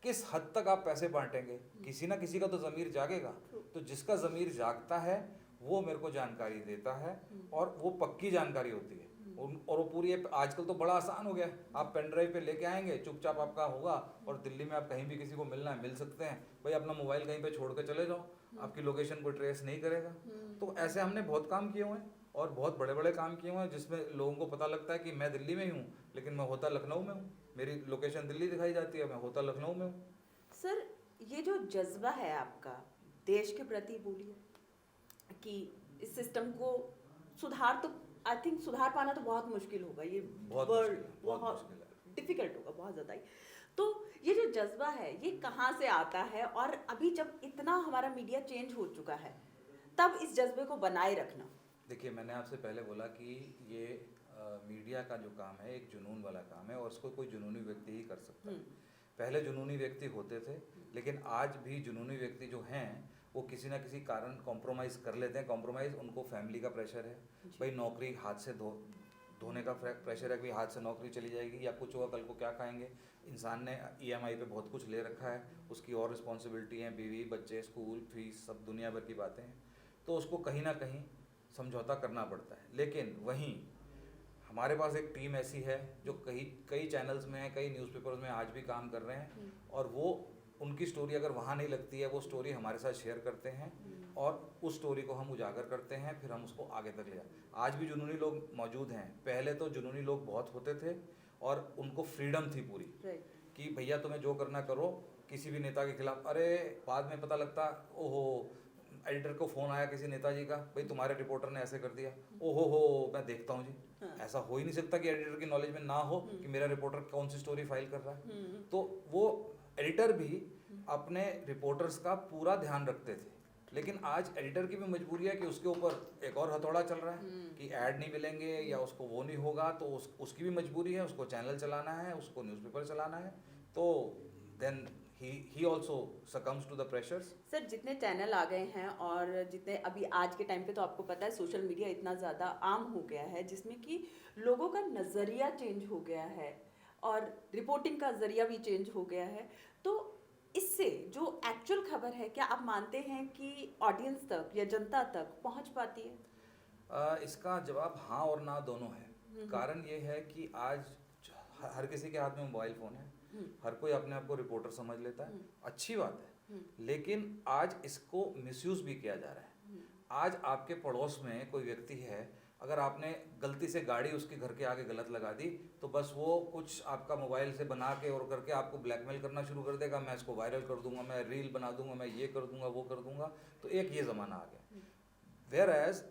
किस हद तक आप पैसे बांटेंगे? किसी ना किसी का तो ज़मीर जागेगा। तो जिसका ज़मीर जागता है वो मेरे को जानकारी देता है, और वो पक्की जानकारी होती है। और वो पूरी, आजकल तो बड़ा आसान हो गया, आप पेन ड्राइव पे लेके आएंगे, चुपचाप आपका होगा, और दिल्ली में आप कहीं भी किसी को मिलना है मिल सकते हैं। भाई अपना मोबाइल कहीं पे छोड़ के चले जाओ, आपकी लोकेशन कोई ट्रेस नहीं करेगा। तो ऐसे हमने बहुत काम किए हुए हैं, और बहुत बड़े बड़े काम किए हुए हैं, जिसमें लोगों को पता लगता है कि मैं दिल्ली में ही हूँ, लेकिन मैं होता लखनऊ में हूँ। मेरी लोकेशन दिल्ली दिखाई जाती है, मैं होता लखनऊ में हूँ। सर, ये जो जज्बा है आपका देश के प्रति, बोलिए कि इस सिस्टम को सुधार, तो आई थिंक सुधार पाना तो बहुत मुश्किल होगा, ये वर्ड बहुत डिफिकल्ट होगा, बहुत ज़्यादा ही। तो ये जो जज्बा है ये कहाँ से आता है? और अभी जब इतना हमारा मीडिया चेंज हो चुका है, तब इस जज्बे को बनाए रखना। देखिए, मैंने आपसे पहले बोला कि ये मीडिया का जो काम है एक जुनून वाला काम है, और उसको कोई जुनूनी व्यक्ति ही कर सकता है। पहले जुनूनी व्यक्ति होते थे, लेकिन आज भी जुनूनी व्यक्ति जो हैं वो किसी ना किसी कारण कॉम्प्रोमाइज़ कर लेते हैं। कॉम्प्रोमाइज़, उनको फैमिली का प्रेशर है, भाई नौकरी हाथ से धोने का प्रेशर है कि हाथ से नौकरी चली जाएगी, या कुछ होगा, कल को क्या खाएंगे। इंसान ने EMI पे बहुत कुछ ले रखा है, उसकी और रिस्पॉन्सिबिलिटी हैं, बीवी बच्चे, स्कूल फीस, सब दुनिया भर की बातें हैं। तो उसको कहीं ना कहीं समझौता करना पड़ता है। लेकिन वहीं हमारे पास एक टीम ऐसी है जो कई चैनल्स में, कई न्यूज़पेपर्स में आज भी काम कर रहे हैं, और वो उनकी स्टोरी अगर वहाँ नहीं लगती है, वो स्टोरी हमारे साथ शेयर करते हैं, और उस स्टोरी को हम उजागर करते हैं, फिर हम उसको आगे तक ले जाते हैं। आज भी जुनूनी लोग मौजूद हैं। पहले तो जुनूनी लोग बहुत होते थे, और उनको फ्रीडम थी पूरी कि भैया तुम्हें जो करना करो, किसी भी नेता के खिलाफ। अरे बाद में पता लगता, ओहो, एडिटर को फ़ोन आया किसी नेताजी का, भाई तुम्हारे रिपोर्टर ने ऐसे कर दिया, ओहो हो, मैं देखता हूँ जी। ऐसा हो ही नहीं सकता कि एडिटर की नॉलेज में ना हो कि मेरा रिपोर्टर कौन सी स्टोरी फाइल कर रहा है। तो वो एडिटर भी अपने रिपोर्टर्स का पूरा ध्यान रखते थे लेकिन आज एडिटर की भी मजबूरी है कि उसके ऊपर एक और हथौड़ा चल रहा है कि ऐड नहीं मिलेंगे या उसको वो नहीं होगा, तो उसकी भी मजबूरी है, उसको चैनल चलाना है, उसको न्यूज़पेपर चलाना है, तो then he also succumbs to the pressures. Sir जितने चैनल आ गए हैं और जितने अभी आज के टाइम पे, तो आपको पता है सोशल मीडिया इतना ज़्यादा आम हो गया है जिसमें कि लोगों का नज़रिया चेंज हो गया है और रिपोर्टिंग का ज़रिया भी चेंज हो गया है, तो इससे जो एक्चुअल खबर है, क्या आप मानते हैं कि ऑडियंस तक या जनता तक पहुंच पाती है? इसका जवाब हाँ और ना दोनों है। कारण ये है कि आज हर किसी के हाथ में मोबाइल फ़ोन है, हर कोई अपने आप को रिपोर्टर समझ लेता है, अच्छी बात है, लेकिन आज इसको मिसयूज़ भी किया जा रहा है। आज आपके पड़ोस में कोई व्यक्ति है, अगर आपने गलती से गाड़ी उसके घर के आगे गलत लगा दी, तो बस वो कुछ आपका मोबाइल से बना के और करके आपको ब्लैकमेल करना शुरू कर देगा, मैं इसको वायरल कर दूंगा, मैं रील बना दूंगा, मैं ये कर दूंगा, वो कर दूंगा। तो एक ये ज़माना आ गया। वेयर एज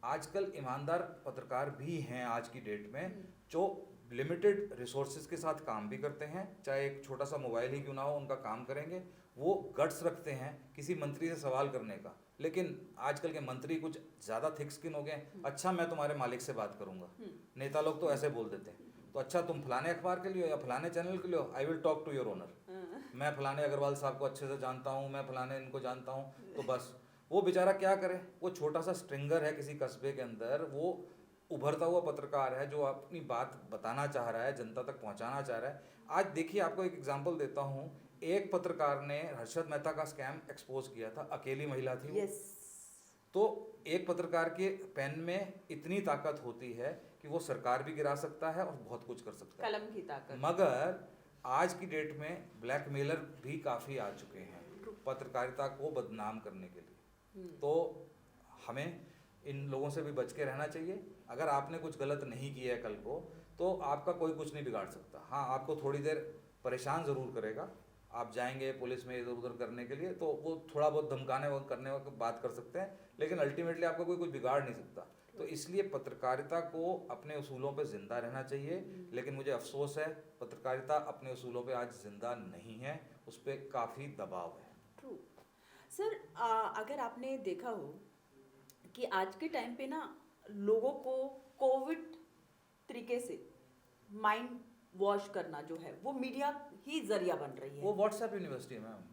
आजकल ईमानदार पत्रकार भी हैं आज की डेट में, जो लिमिटेड रिसोर्सेज के साथ काम भी करते हैं, चाहे एक छोटा सा मोबाइल ही क्यों ना हो, उनका काम करेंगे। वो गट्स रखते हैं किसी मंत्री से सवाल करने का, लेकिन आजकल के मंत्री कुछ ज़्यादा थिक स्किन हो गए। अच्छा मैं तुम्हारे मालिक से बात करूंगा, नेता लोग तो ऐसे बोल देते हैं, तो अच्छा तुम फलाने अखबार के लिए हो या फलाने चैनल के लिए हो, I will talk to your owner. मैं फलाने अग्रवाल साहब को अच्छे से जानता हूँ, मैं फलाने इनको जानता हूँ, तो बस वो बेचारा क्या करे, वो छोटा सा स्ट्रिंगर है किसी कस्बे के अंदर, वो उभरता हुआ पत्रकार है जो अपनी बात बताना चाह रहा है, जनता तक पहुंचाना चाह रहा है। आज देखिए, आपको एक एग्जांपल देता हूँ, एक पत्रकार ने हर्षद मेहता का स्कैम एक्सपोज किया था, अकेली महिला थी वो। तो एक पत्रकार के पेन में इतनी ताकत होती है कि वो सरकार भी गिरा सकता है और बहुत कुछ कर सकता है, कलम की ताकत। मगर आज की डेट में ब्लैकमेलर भी काफ़ी आ चुके हैं पत्रकारिता को बदनाम करने के लिए। तो हमें इन लोगों से भी बच के रहना चाहिए। अगर आपने कुछ गलत नहीं किया है कल को, तो आपका कोई कुछ नहीं बिगाड़ सकता। हाँ, आपको थोड़ी देर परेशान ज़रूर करेगा, आप जाएंगे पुलिस में इधर उधर करने के लिए, तो वो थोड़ा बहुत धमकाने वक्त करने वक्त बात कर सकते हैं, लेकिन अल्टीमेटली आपका कोई कुछ बिगाड़ नहीं सकता। तो इसलिए पत्रकारिता को अपने उसूलों पे ज़िंदा रहना चाहिए। लेकिन मुझे अफसोस है, पत्रकारिता अपने उसूलों पे आज ज़िंदा नहीं है, उस पर काफ़ी दबाव है। ट्रू सर, अगर आपने देखा हो कि आज के टाइम पे ना लोगों को कोविड तरीके से माइंड वॉश करना जो है वो मीडिया ही जरिया बन रही है। वो व्हाट्सएप यूनिवर्सिटी है मैम,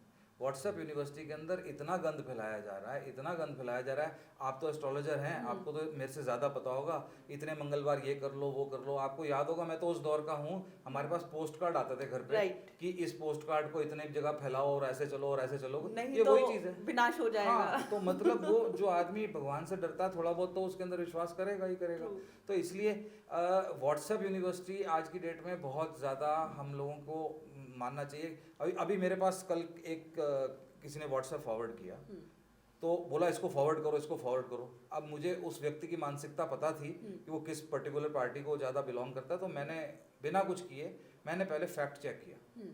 व्हाट्सएप यूनिवर्सिटी के अंदर इतना गंद फैलाया जा रहा है, इतना गंद फैलाया जा रहा है। आप तो एस्ट्रोलॉजर हैं, आपको तो मेरे से ज़्यादा पता होगा, इतने मंगलवार ये कर लो वो कर लो। आपको याद होगा, मैं तो उस दौर का हूँ, हमारे पास पोस्ट कार्ड आते थे घर पे कि इस पोस्ट कार्ड को इतने जगह फैलाओ और ऐसे चलो और ऐसे चलो, नहीं ये तो वही चीज़ है, विनाश हो जाएगा। हाँ, तो मतलब वो जो आदमी भगवान से डरता है थोड़ा बहुत, तो उसके अंदर विश्वास करेगा ही करेगा। तो इसलिए व्हाट्सएप यूनिवर्सिटी आज की डेट में बहुत ज़्यादा हम लोगों को मानना चाहिए। अभी मेरे पास कल एक किसी ने व्हाट्सएप फॉरवर्ड किया, तो बोला इसको फॉरवर्ड करो, इसको फॉरवर्ड करो। अब मुझे उस व्यक्ति की मानसिकता पता थी कि वो किस पर्टिकुलर पार्टी को ज़्यादा बिलोंग करता है, तो मैंने बिना कुछ किए मैंने पहले फैक्ट चेक किया।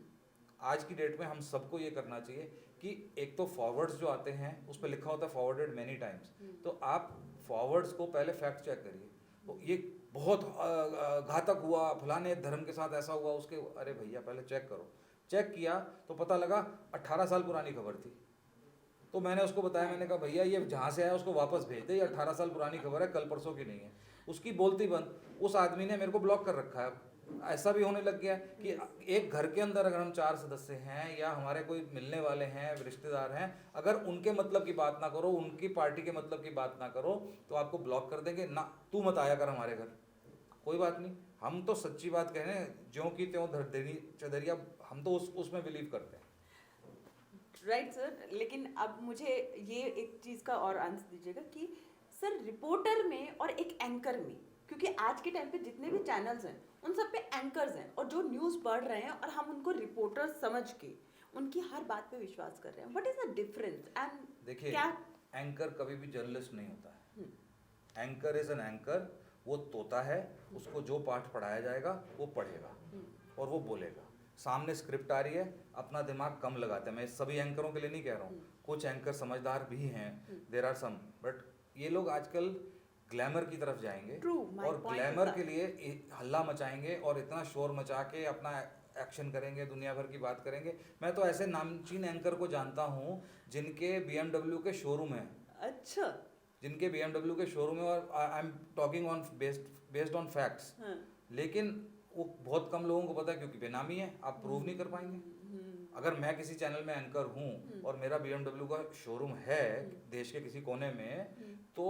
आज की डेट में हम सबको ये करना चाहिए कि एक तो फॉरवर्ड्स जो आते हैं उस पर लिखा होता है फॉरवर्डेड मेनी टाइम्स, तो आप फॉरवर्ड्स को पहले फैक्ट चेक करिए। तो ये बहुत घातक हुआ, फलाने धर्म के साथ ऐसा हुआ, उसके, अरे भैया पहले चेक करो। चेक किया तो पता लगा 18 साल पुरानी खबर थी। तो मैंने उसको बताया, मैंने कहा भैया ये जहाँ से आया उसको वापस भेज दे, ये 18 साल पुरानी खबर है, कल परसों की नहीं है। उसकी बोलती बंद, उस आदमी ने मेरे को ब्लॉक कर रखा है। ऐसा भी होने लग गया कि एक घर के अंदर अगर हम 4 सदस्य हैं या हमारे कोई मिलने वाले हैं, रिश्तेदार हैं, अगर उनके मतलब की बात ना करो, उनकी पार्टी के मतलब की बात ना करो, तो आपको ब्लॉक कर देंगे ना, तू मत आया कर हमारे घर। कोई बात नहीं, हम तो सच्ची बात कह रहे हैं, ज्यों की त्यों धर देनी चदरिया, हम तो उसमें बिलीव करते हैं। राइट सर, लेकिन अब मुझे ये एक चीज़ का और आंसर दीजिएगा कि सर रिपोर्टर में और एक एंकर में, क्योंकि आज के टाइम पे जितने भी चैनल्स हैं उन सब पे एंकर्स हैं और जो न्यूज़ पढ़ रहे हैं और हम उनको रिपोर्टर समझ के उनकी हर बात पे विश्वास कर रहे हैं। What is the difference? And देखिए, क्या एंकर कभी भी जर्नलिस्ट नहीं होता है। एंकर इज एन एंकर, वो तोता है, उसको जो पाठ पढ़ाया जाएगा वो पढ़ेगा और वो बोलेगा। सामने स्क्रिप्ट आ रही है, अपना दिमाग कम लगाते हैं। मैं सभी एंकरों के लिए नहीं कह रहा हूँ, कुछ एंकर समझदार भी हैं, देयर आर सम, बट ये लोग आजकल ग्लैमर की तरफ जाएंगे और ग्लैमर के लिए हल्ला मचाएंगे और इतना शोर मचा के अपना एक्शन करेंगे, दुनिया भर की बात करेंगे। मैं तो ऐसे नामचीन एंकर को जानता हूँ जिनके BMW के शोरूम हैं, अच्छा। जिनके BMW के शोरूम है, और I am talking on based on facts. हाँ। लेकिन वो बहुत कम लोगों को पता है, क्योंकि बेनामी है, आप प्रूव नहीं कर पाएंगे। अगर मैं किसी चैनल में एंकर हूँ और मेरा BMW का शोरूम है देश के किसी कोने में, तो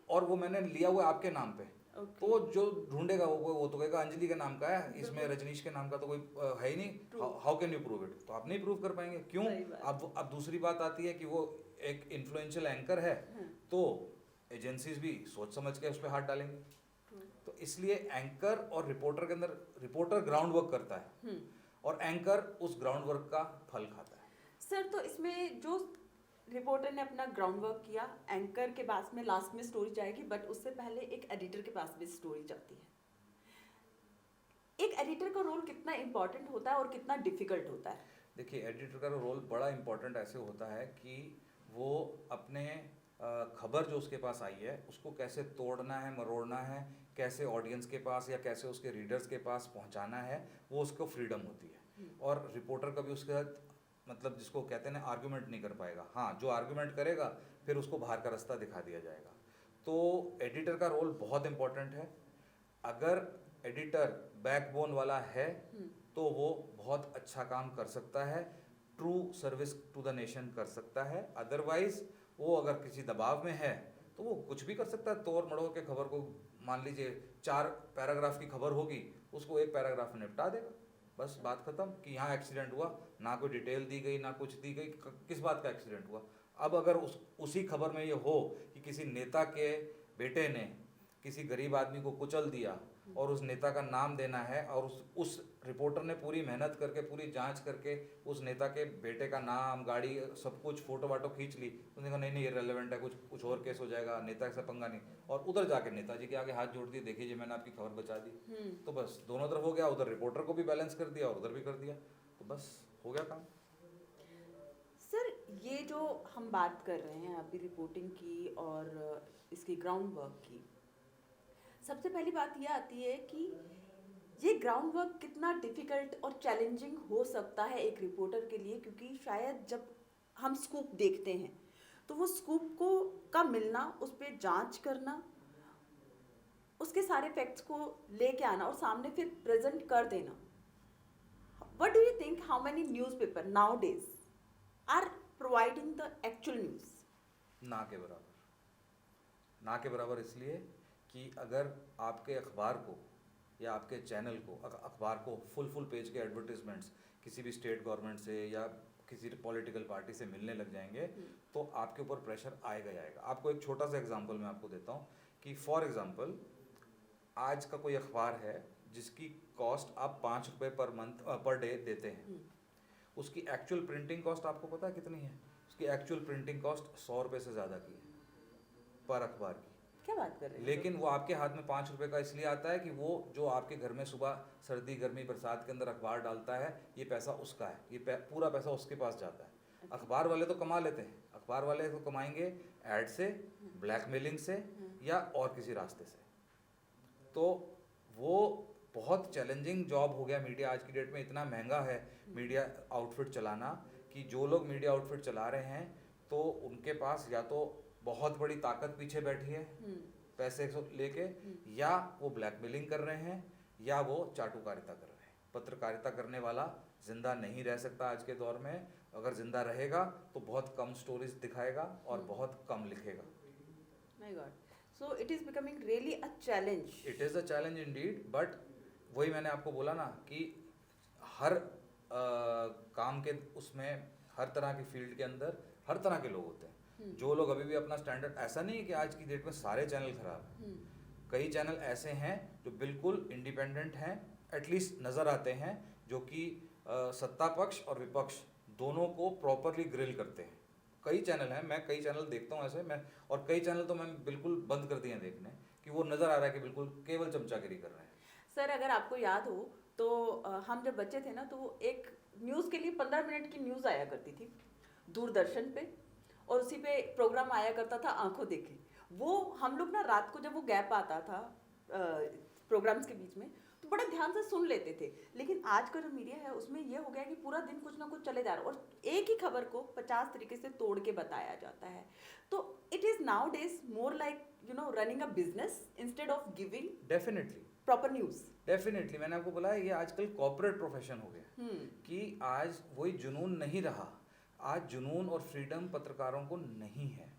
और वो मैंने लिया हुआ है आपके नाम पे, तो जो ढूंढेगा वो तो कहेगा अंजलि के नाम का है, इसमें रजनीश के नाम का तो कोई है ही नहीं, how can you prove it? तो आप नहीं प्रूव कर पाएंगे। क्यों? अब दूसरी बात आती है कि वो एक इन्फ्लुएंशियल एंकर है, तो एजेंसीज भी सोच समझ के उस पर हाथ डालेंगे। तो इसलिए एंकर और रिपोर्टर के अंदर, रिपोर्टर ग्राउंड वर्क करता है और एंकर उस ग्राउंड वर्क का फल खाता है। सर, तो इसमें जो रिपोर्टर ने अपना ग्राउंड वर्क किया, एंकर के पास में लास्ट में स्टोरी जाएगी, बट उससे पहले एक एडिटर के पास भी स्टोरी जाती है। एक एडिटर का रोल कितना इम्पोर्टेंट होता है और कितना डिफिकल्ट होता है? देखिए, एडिटर का रोल बड़ा इम्पोर्टेंट ऐसे होता है कि वो अपने खबर जो उसके पास आई है उसको कैसे तोड़ना है, मरोड़ना है, कैसे ऑडियंस के पास या कैसे उसके रीडर्स के पास पहुंचाना है, वो उसको फ्रीडम होती है। और रिपोर्टर कभी उसके साथ, मतलब जिसको कहते हैं ना, आर्गुमेंट नहीं कर पाएगा। हाँ, जो आर्गुमेंट करेगा फिर उसको बाहर का रास्ता दिखा दिया जाएगा। तो एडिटर का रोल बहुत इम्पोर्टेंट है। अगर एडिटर बैकबोन वाला है तो वो बहुत अच्छा काम कर सकता है, true service to the nation कर सकता है। अदरवाइज वो अगर किसी दबाव में है तो वो कुछ भी कर सकता है, तोड़ मड़ोड़ के खबर को, मान लीजिए 4 पैराग्राफ की खबर होगी, उसको 1 पैराग्राफ में निपटा देगा, बस बात खत्म। कि यहाँ एक्सीडेंट हुआ, ना कोई डिटेल दी गई, ना कुछ दी गई, किस बात का एक्सीडेंट हुआ। अब अगर उसी खबर में ये हो कि किसी नेता के बेटे ने किसी गरीब आदमी को कुचल दिया और उस नेता का नाम देना है, और उस रिपोर्टर ने पूरी मेहनत करके, पूरी जांच करके उस नेता के बेटे का नाम, गाड़ी, सब कुछ, फोटो वाटो खींच ली, तो देखा नहीं ये रेलेवेंट है, कुछ और केस हो जाएगा, नेता से पंगा नहीं, और उधर जाके नेताजी के आगे हाथ जोड़ दिए, देखिए जी मैंने आपकी खबर बचा दी, तो बस दोनों तरफ हो गया। उधर रिपोर्टर को भी बैलेंस कर दिया और उधर भी कर दिया, तो बस हो गया काम। सर, ये जो हम बात कर रहे हैं अभी रिपोर्टिंग की और इसकी ग्राउंड वर्क की, सबसे पहली बात यह आती है कि ये ग्राउंड वर्क कितना डिफिकल्ट और चैलेंजिंग हो सकता है एक रिपोर्टर के लिए, क्योंकि शायद जब हम स्कूप देखते हैं तो वो स्कूप को का मिलना, उस पर जांच करना, उसके सारे फैक्ट्स को लेके आना और सामने फिर प्रेजेंट कर देना। What do you think, how many newspaper nowadays are providing the actual news? ना के बराबर, ना के बराबर। इसलिए कि अगर आपके अखबार को या आपके चैनल को, अखबार को फुल पेज के एडवर्टीजमेंट्स किसी भी स्टेट गवर्नमेंट से या किसी पॉलिटिकल पार्टी से मिलने लग जाएंगे, तो आपके ऊपर प्रेशर आएगा ही आएगा। आपको एक छोटा सा एग्जांपल मैं आपको देता हूँ कि फॉर एग्जांपल, आज का कोई अखबार है जिसकी कॉस्ट आप 5 रुपये पर डे देते हैं, उसकी एक्चुअल प्रिंटिंग कॉस्ट आपको पता है कितनी है? उसकी एक्चुअल प्रिंटिंग कॉस्ट 100 रुपये से ज़्यादा की है पर अखबार की। क्या बात कर रहे हैं? लेकिन वो आपके हाथ में 5 रुपये का इसलिए आता है कि वो जो आपके घर में सुबह सर्दी गर्मी बरसात के अंदर अखबार डालता है, ये पैसा उसका है, ये पूरा पैसा उसके पास जाता है। अखबार वाले तो कमा लेते हैं, अखबार वाले तो कमाएंगे ऐड से, ब्लैकमेलिंग से या और किसी रास्ते से। तो वो बहुत चैलेंजिंग जॉब हो गया मीडिया आज की डेट में। इतना महंगा है मीडिया आउटफिट चलाना कि जो लोग मीडिया आउटफिट चला रहे हैं तो उनके पास या तो बहुत बड़ी ताकत पीछे बैठी है पैसे लेके, या वो ब्लैकमेलिंग कर रहे हैं, या वो चाटुकारिता कर रहे हैं। पत्रकारिता करने वाला जिंदा नहीं रह सकता आज के दौर में। अगर जिंदा रहेगा तो बहुत कम स्टोरीज दिखाएगा और बहुत कम लिखेगा। My God, so it is becoming really a challenge. It is a challenge Indeed, but वही मैंने आपको बोला ना कि हर काम के उसमें, हर तरह की फील्ड के अंदर हर तरह के लोग होते हैं। जो लोग अभी भी अपना स्टैंडर्ड, ऐसा नहीं है कि आज की डेट में सारे चैनल खराब हैं, कई चैनल ऐसे हैं जो बिल्कुल इंडिपेंडेंट हैं, एटलीस्ट नज़र आते हैं, जो कि सत्ता पक्ष और विपक्ष दोनों को प्रॉपरली ग्रिल करते हैं। कई चैनल हैं, मैं कई चैनल देखता हूँ ऐसे, मैं और कई चैनल तो मैं बिल्कुल बंद कर दिए हैं देखने, कि वो नज़र आ रहा है कि बिल्कुल केवल चमचागिरी कर रहे हैं। सर, अगर आपको याद हो तो हम जब बच्चे थे ना, तो एक न्यूज़ के लिए 15 मिनट की न्यूज़ आया करती थी दूरदर्शन पे, और उसी पे प्रोग्राम आया करता था आंखों देखी। वो हम लोग ना रात को जब वो गैप आता था प्रोग्राम्स के बीच में, तो बड़े ध्यान से सुन लेते थे। लेकिन आज का जो मीडिया है उसमें ये हो गया कि पूरा दिन कुछ ना कुछ चले जा रहा है और एक ही खबर को 50 तरीके से तोड़ के बताया जाता है। तो it is now days more like running a business instead of giving definitely proper news. Definitely मैंने आपको बोला ये आजकल कॉर्पोरेट प्रोफेशन हो गया कि आज वही जुनून नहीं रहा। आज जुनून और फ्रीडम पत्रकारों को नहीं है।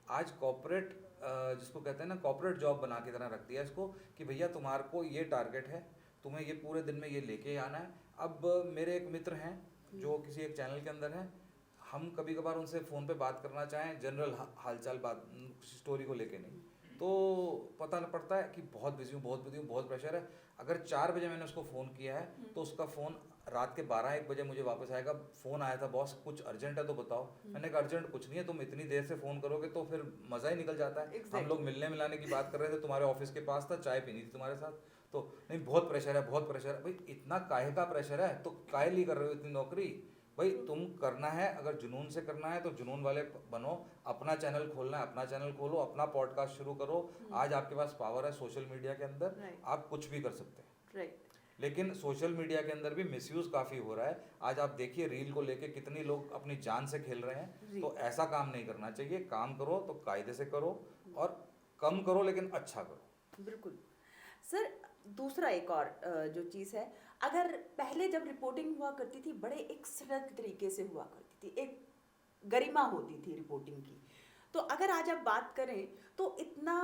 आज कॉर्पोरेट जिसको कहते हैं ना कॉर्पोरेट जॉब बना के तरह रख दिया इसको कि भैया तुम्हारे को ये टारगेट है, तुम्हें ये पूरे दिन में ये लेके आना है। अब मेरे एक मित्र हैं जो किसी एक चैनल के अंदर हैं, हम कभी कभार उनसे फ़ोन पे बात करना चाहें जनरल हालचाल बात स्टोरी को लेके नहीं, तो पता न पड़ता है कि बहुत बिजी हूँ, बहुत बिजी हूँ, बहुत प्रेशर है। अगर 4 बजे मैंने उसको फ़ोन किया है तो उसका फ़ोन रात के 12-1 बजे मुझे वापस आएगा, फ़ोन आया था बॉस कुछ अर्जेंट है तो बताओ। मैंने कहा अर्जेंट कुछ नहीं है, तुम इतनी देर से फ़ोन करोगे तो फिर मज़ा ही निकल जाता है। हम लोग मिलने मिलाने की बात कर रहे थे, तुम्हारे ऑफिस के पास था, चाय पीनी थी तुम्हारे साथ, तो नहीं बहुत प्रेशर है, बहुत प्रेशर है। भाई इतना काहे का प्रेशर है, तो काहे लिए कर रहे हो इतनी नौकरी? भाई तुम करना है, अगर जुनून से करना है तो जुनून वाले बनो, अपना चैनल खोलना है अपना चैनल खोलो, अपना पॉडकास्ट शुरू करो। आज आपके पास पावर है सोशल मीडिया के अंदर, आप कुछ भी कर सकते हैं। लेकिन सोशल मीडिया के अंदर भी मिसयूज काफ़ी हो रहा है। आज आप देखिए रील को लेके कितनी लोग अपनी जान से खेल रहे हैं, तो ऐसा काम नहीं करना चाहिए। काम करो तो कायदे से करो और कम करो लेकिन अच्छा करो। बिल्कुल सर। दूसरा एक और जो चीज़ है, अगर पहले जब रिपोर्टिंग हुआ करती थी बड़े एक सरल तरीके से हुआ करती थी, एक गरिमा होती थी रिपोर्टिंग की, तो अगर आज आप बात करें तो इतना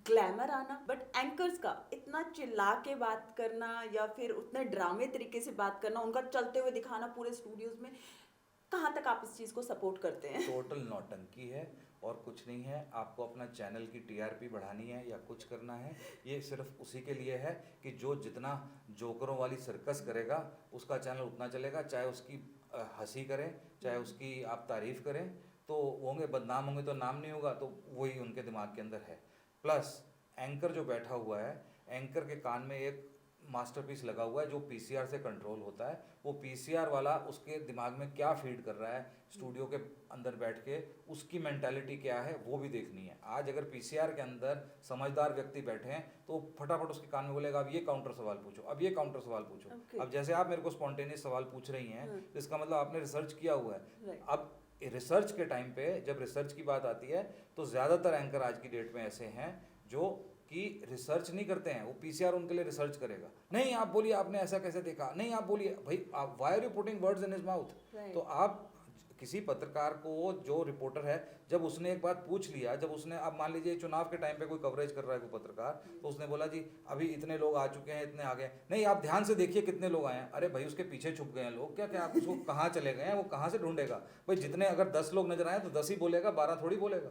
ग्लैमर आना, बट एंकर्स का इतना चिल्ला के बात करना या फिर उतने ड्रामे तरीके से बात करना, उनका चलते हुए दिखाना पूरे स्टूडियोज में, कहाँ तक आप इस चीज़ को सपोर्ट करते हैं? टोटल नौटंकी है और कुछ नहीं है। आपको अपना चैनल की टीआरपी बढ़ानी है या कुछ करना है, ये सिर्फ उसी के लिए है कि जो जितना जोकरों वाली सर्कस करेगा उसका चैनल उतना चलेगा। चाहे उसकी हंसी करें, चाहे उसकी आप तारीफ़ करें, तो होंगे बदनाम होंगे तो नाम नहीं होगा, तो वही उनके दिमाग के अंदर है। प्लस एंकर जो बैठा हुआ है, एंकर के कान में एक मास्टरपीस लगा हुआ है जो पीसीआर से कंट्रोल होता है। वो पीसीआर वाला उसके दिमाग में क्या फीड कर रहा है स्टूडियो के अंदर बैठ के, उसकी मेंटालिटी क्या है वो भी देखनी है। आज अगर पीसीआर के अंदर समझदार व्यक्ति बैठे हैं तो फटाफट उसके कान में बोलेगा अब ये काउंटर सवाल पूछो, अब ये काउंटर सवाल पूछो। अब जैसे आप मेरे को स्पॉन्टेनियस सवाल पूछ रही हैं, इसका मतलब आपने रिसर्च किया हुआ है। अब रिसर्च के टाइम पे जब रिसर्च की बात आती है तो ज़्यादातर एंकर आज की डेट में ऐसे हैं जो कि रिसर्च नहीं करते हैं, वो पीसीआर उनके लिए रिसर्च करेगा। नहीं आप बोलिए आपने ऐसा कैसे देखा, नहीं आप बोलिए। भाई आप why are you putting words in his mouth? तो आप किसी पत्रकार को, जो रिपोर्टर है, जब उसने एक बात पूछ लिया, जब उसने, अब मान लीजिए चुनाव के टाइम पे कोई कवरेज कर रहा है कोई पत्रकार, तो उसने बोला जी अभी इतने लोग आ चुके हैं, इतने आ गए, नहीं आप ध्यान से देखिए कितने लोग आए हैं। अरे भाई उसके पीछे छुप गए हैं लोग, क्या क्या आप उसको कहाँ चले गए हैं, वो कहाँ से ढूंढेगा? भाई जितने अगर 10 लोग नजर आए तो 10 ही बोलेगा, 12 थोड़ी बोलेगा।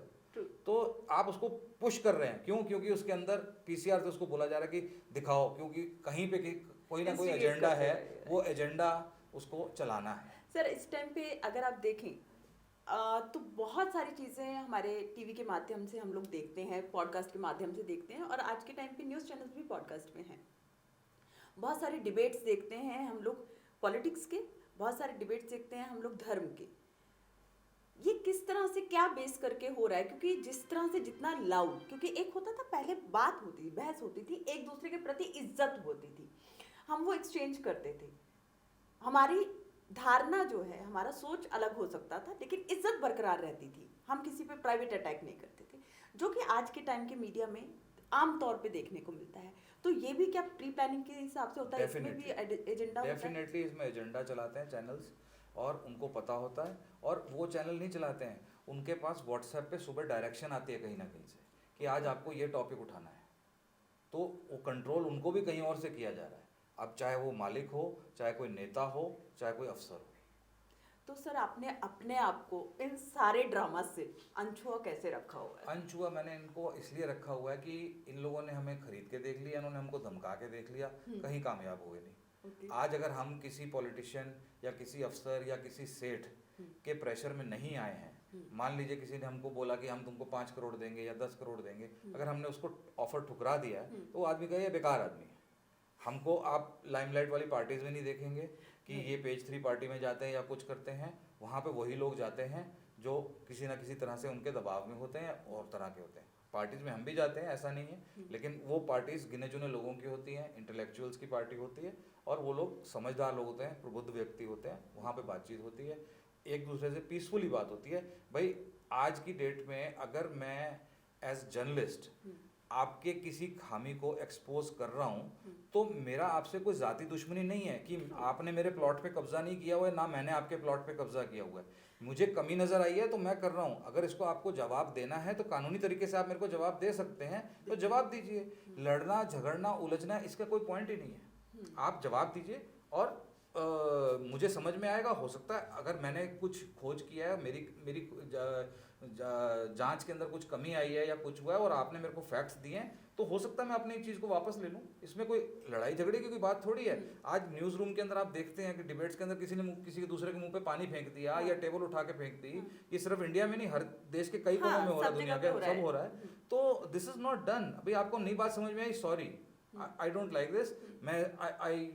तो आप उसको पुश कर रहे हैं, क्यों? क्योंकि उसके अंदर पीसीआर से उसको बोला जा रहा है कि दिखाओ, क्योंकि कहीं पे कोई ना कोई एजेंडा है, वो एजेंडा उसको चलाना है। सर इस टाइम पे अगर आप देखें तो बहुत सारी चीज़ें हमारे टीवी के माध्यम से हम लोग देखते हैं, पॉडकास्ट के माध्यम से देखते हैं, और आज के टाइम पे न्यूज़ चैनल्स भी पॉडकास्ट में हैं। बहुत सारे डिबेट्स देखते हैं हम लोग पॉलिटिक्स के, बहुत सारे डिबेट्स देखते हैं हम लोग धर्म के। ये किस तरह से, क्या बेस करके हो रहा है? क्योंकि जिस तरह से जितना लाउड, क्योंकि एक होता था पहले बात होती थी, बहस होती थी, एक दूसरे के प्रति इज्जत होती थी, हम वो एक्सचेंज करते थे, हमारी धारणा जो है, हमारा सोच अलग हो सकता था लेकिन इज्जत बरकरार रहती थी, हम किसी पे प्राइवेट अटैक नहीं करते थे, जो कि आज के टाइम के मीडिया में आम तौर पे देखने को मिलता है। तो ये भी क्या प्री प्लानिंग के हिसाब से होता है? इसमें भी एजेंडा होता है? डेफिनेटली इसमें एजेंडा चलाते हैं चैनल्स, और उनको पता होता है। और वो चैनल नहीं चलाते हैं, उनके पास व्हाट्सएप पे सुबह डायरेक्शन आती है कहीं ना कहीं से कि आज आपको ये टॉपिक उठाना है, तो वो कंट्रोल उनको भी कहीं और से किया जा रहा है। अब चाहे वो मालिक हो, चाहे कोई नेता हो, चाहे कोई अफसर हो। तो सर आपने अपने आप को इन सारे ड्रामा से अनछुआ कैसे रखा हुआ है? अनछुआ मैंने इनको इसलिए रखा हुआ है कि इन लोगों ने हमें खरीद के देख लिया, इन्होंने हमको धमका के देख लिया, कहीं कामयाब हुए नहीं। आज अगर हम किसी पॉलिटिशियन या किसी अफसर या किसी सेठ के प्रेशर में नहीं आए हैं, मान लीजिए किसी ने हमको बोला कि हम तुमको 5 करोड़ देंगे या 10 करोड़ देंगे, अगर हमने उसको ऑफर ठुकरा दिया है तो वो आदमी का ये बेकार आदमी है। हमको आप लाइमलाइट वाली पार्टीज में नहीं देखेंगे कि ये पेज 3 पार्टी में जाते हैं या कुछ करते हैं। वहाँ पे वही लोग जाते हैं जो किसी ना किसी तरह से उनके दबाव में होते हैं और तरह के होते हैं। पार्टीज में हम भी जाते हैं, ऐसा नहीं है, लेकिन वो पार्टीज गिने चुने लोगों की होती हैं, इंटेलेक्चुअल्स की पार्टी होती है, और वो लोग समझदार लोग होते हैं, प्रबुद्ध व्यक्ति होते हैं, वहाँ पे बातचीत होती है, एक दूसरे से पीसफुली बात होती है। भाई आज की डेट में अगर मैं एज जर्नलिस्ट आपके किसी खामी को एक्सपोज कर रहा हूँ, तो मेरा आपसे कोई ज़ाती दुश्मनी नहीं है कि आपने मेरे प्लॉट पे कब्जा नहीं किया हुआ है, ना मैंने आपके प्लॉट पे कब्जा किया हुआ है, मुझे कमी नज़र आई है तो मैं कर रहा हूँ। अगर इसको आपको जवाब देना है तो कानूनी तरीके से आप मेरे को जवाब दे सकते हैं, तो जवाब दीजिए। लड़ना झगड़ना उलझना इसका कोई पॉइंट ही नहीं है, आप जवाब दीजिए। और मुझे समझ में आएगा, हो सकता है अगर मैंने कुछ खोज किया है, मेरी मेरी जांच के अंदर कुछ कमी आई है या कुछ हुआ है और आपने मेरे को फैक्ट्स दिए हैं, तो हो सकता है मैं अपनी चीज़ को वापस ले लूँ। इसमें कोई लड़ाई झगड़े की कोई बात थोड़ी है। आज न्यूज़ रूम के अंदर आप देखते हैं कि डिबेट्स के अंदर किसी ने किसी के दूसरे के मुंह पे पानी फेंक दिया या टेबल उठा के फेंक दी। ये सिर्फ इंडिया में नहीं, हर देश के कई कोनों में हो रहा है, दुनिया के सब हो रहा है। तो दिस इज नॉट डन। अभी आपको नई बात समझ में आई, sorry I don't like this, मैं आई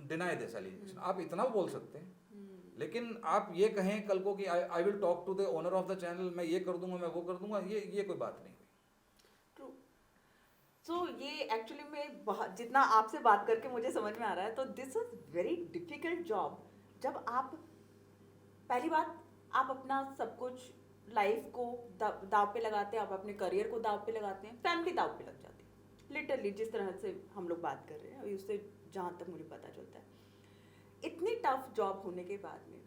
डिनाई दिस एलिगेशन, आप इतना बोल सकते हैं। लेकिन आप ये कहें कल को कि I will talk to the owner of the channel, मैं ये कर दूंगा, मैं वो कर दूंगा, ये कोई बात नहीं हुई। ट्रू। सो ये एक्चुअली में बहुत, जितना आपसे बात करके मुझे समझ में आ रहा है, तो this is very difficult job. जब आप पहली बात, आप अपना सब कुछ लाइफ को दाव पे लगाते हैं, आप अपने करियर को दाव पे लगाते हैं, फैमिली दाव पे लग जाती है लिटरली, जिस तरह से हम लोग बात कर रहे हैं अभी, उससे जहाँ तक मुझे पता चलता है। इतनी टफ जॉब होने के बाद में